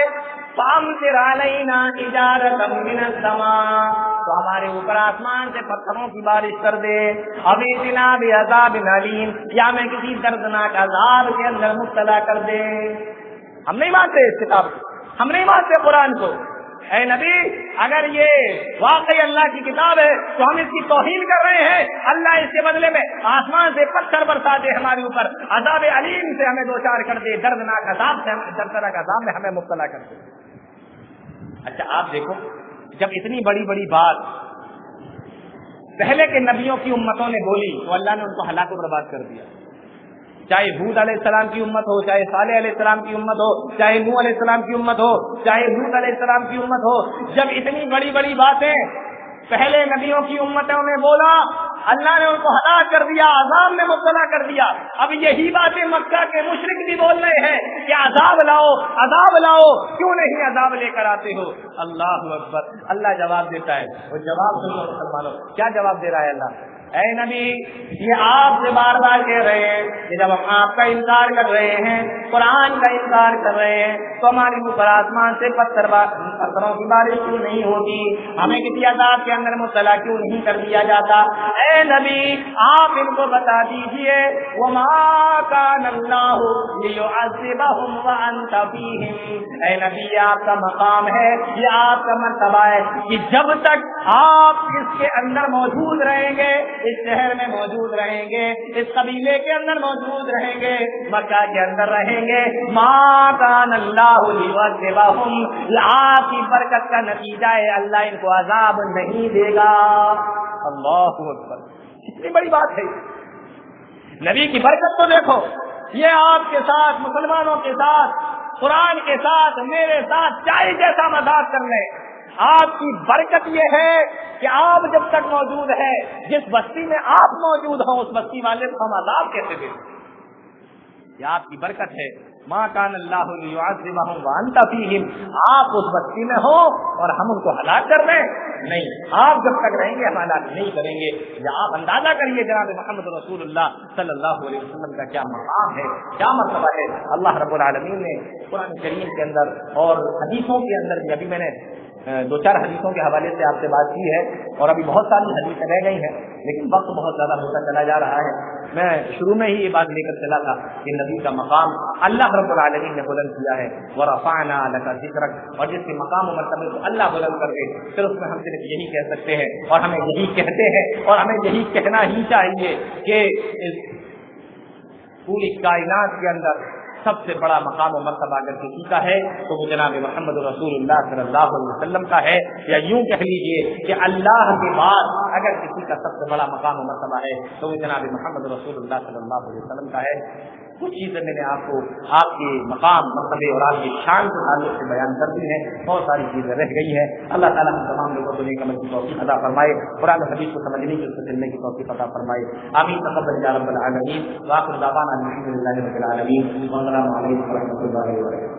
Speaker 1: فَأَمْطِرْ عَلَيْنَا حِجَارَةً مِّنَ السَّمَاءِ, تو ہمارے اوپر آسمان سے پتھروں کی بارش کر دے. أَوْ ائْتِنَا بِعَذَابٍ أَلِيمٍ, یا میں کسی دردناک عذاب کے اندر مبتلا کر دے. ہم نہیں مانتے اس کتاب کو, ہم نہیں مانتے قرآن کو. اے نبی اگر یہ واقعی اللہ کی کتاب ہے تو ہم اس کی توہین کر رہے ہیں. اللہ اس کے بدلے میں آسمان سے پتھر برسا دے ہمارے اوپر, عذاب علیم سے ہمیں دوچار کر دے, دردناک عذاب سے, دردناک عذاب میں ہمیں مبتلا کر دے. اچھا آپ دیکھو, جب اتنی بڑی بڑی بات پہلے کے نبیوں کی امتوں نے بولی تو اللہ نے ان کو ہلاک و برباد کر دیا. چاہے ہود علیہ السلام کی امت ہو, چاہے صالح علیہ السلام کی امت ہو, چاہے نوح علیہ السلام کی امت ہو, چاہے لوط علیہ السلام کی امت ہو. جب اتنی بڑی بڑی باتیں پہلے نبیوں کی امتوں نے بولا اللہ نے ان کو ہلاک کر دیا، عذاب میں مبتلا کر دیا۔ اب یہی باتیں مکہ کے مشرک بھی بول رہے ہیں کہ عذاب لاؤ، عذاب لاؤ، کیوں نہیں عذاب لے کر آتے ہو؟ اللہ اکبر۔ اللہ جواب دیتا ہے، وہ جواب سنو مسلمانوں، کیا جواب دے رہا ہے اللہ؟ اے نبی، یہ آپ سے بار بار کہہ رہے ہیں کہ جب ہم آپ کا انکار کر رہے ہیں، قرآن کا انکار کر رہے ہیں، تو ہمارے اوپر آسمان سے پتھروں کی بارش کیوں نہیں ہوتی؟ ہمیں کسی عذاب کے اندر مبتلا کیوں نہیں کر دیا جاتا؟ اے نبی، آپ ان کو بتا دیجئے، وَمَا كَانَ اللَّهُ لِيُعَذِّبَهُمْ وَأَنْتَ فِيهِمْ۔ اے نبی، یہ آپ کا مقام ہے، یہ آپ کا مرتبہ ہے کہ جب تک آپ اس کے اندر موجود رہیں گے، اس شہر میں موجود رہیں گے، اس قبیلے کے اندر موجود رہیں گے، مکہ کے اندر رہیں گے، ما کان اللہ لیعذبہم، آپ کی برکت کا نتیجہ ہے اللہ ان کو عذاب نہیں دے گا۔ اللہ اکبر، کتنی بڑی بات ہے۔ نبی کی برکت تو دیکھو، یہ آپ کے ساتھ، مسلمانوں کے ساتھ، قرآن کے ساتھ، میرے ساتھ چائے جیسا مذاق کر لیں۔ آپ کی برکت یہ ہے کہ آپ جب تک موجود ہے، جس بستی میں آپ موجود ہوں اس بستی والے کو ہم عذاب کیسے دیں؟ یہ آپ کی برکت ہے۔ ما کان اللہ لیعذبہم وانت فیہم، آپ اس بستی میں ہو اور ہم ان کو ہلاک کر دیں؟ نہیں، آپ جب تک رہیں گے ہم ہلاک نہیں کریں گے۔ یا آپ اندازہ کریے جناب محمد رسول اللہ صلی اللہ علیہ وسلم کا کیا مقام ہے، کیا مرتبہ ہے۔ اللہ رب العالمین نے قرآن کریم کے اندر اور حدیثوں کے اندر بھی، ابھی میں نے دو چار حدیثوں کے حوالے سے آپ سے بات کی ہے اور ابھی بہت ساری حدیثیں رہ گئی ہیں، لیکن وقت بہت زیادہ ہوتا چلا جا رہا ہے۔ میں شروع میں ہی یہ بات لے کر چلا تھا کہ نبی کا مقام اللہ رب العالمین نے بلند کیا ہے، وَرَفَعْنَا لَكَ ذِكْرَكَ، اور جس کے مقام و مرتبے کو اللہ بلند کر دے، پھر اس میں ہم صرف یہی کہہ سکتے ہیں اور ہمیں یہی کہتے ہیں اور ہمیں یہی کہنا ہی چاہیے کہ اس پوری کائنات کے اندر سب سے بڑا مقام و مرتبہ اگر کسی کا ہے تو وہ جناب محمد رسول اللہ صلی اللہ علیہ وسلم کا ہے، یا یوں کہہ لیجئے کہ اللہ کے بعد اگر کسی کا سب سے بڑا مقام و مرتبہ ہے تو وہ جناب محمد رسول اللہ صلی اللہ علیہ وسلم کا ہے۔ کچھ چیزیں میں نے آپ کو آپ کے مقام، مرتبے اور آپ کی شان کے تعلق سے بیان کر دی ہیں، بہت ساری چیزیں رہ گئی ہیں۔ اللہ تعالیٰ ہم تمام لوگوں کو نیک عمل کی توفیق عطا فرمائے، قرآن و حدیث کو سمجھنے کی، اس کو چلنے کی توفیق عطا فرمائے، آمین تقبل یا رب العالمین۔ وآخر دعوانا الحمد للہ رب العالمین، والسلام علیکم ورحمۃ اللہ وبرکاتہ۔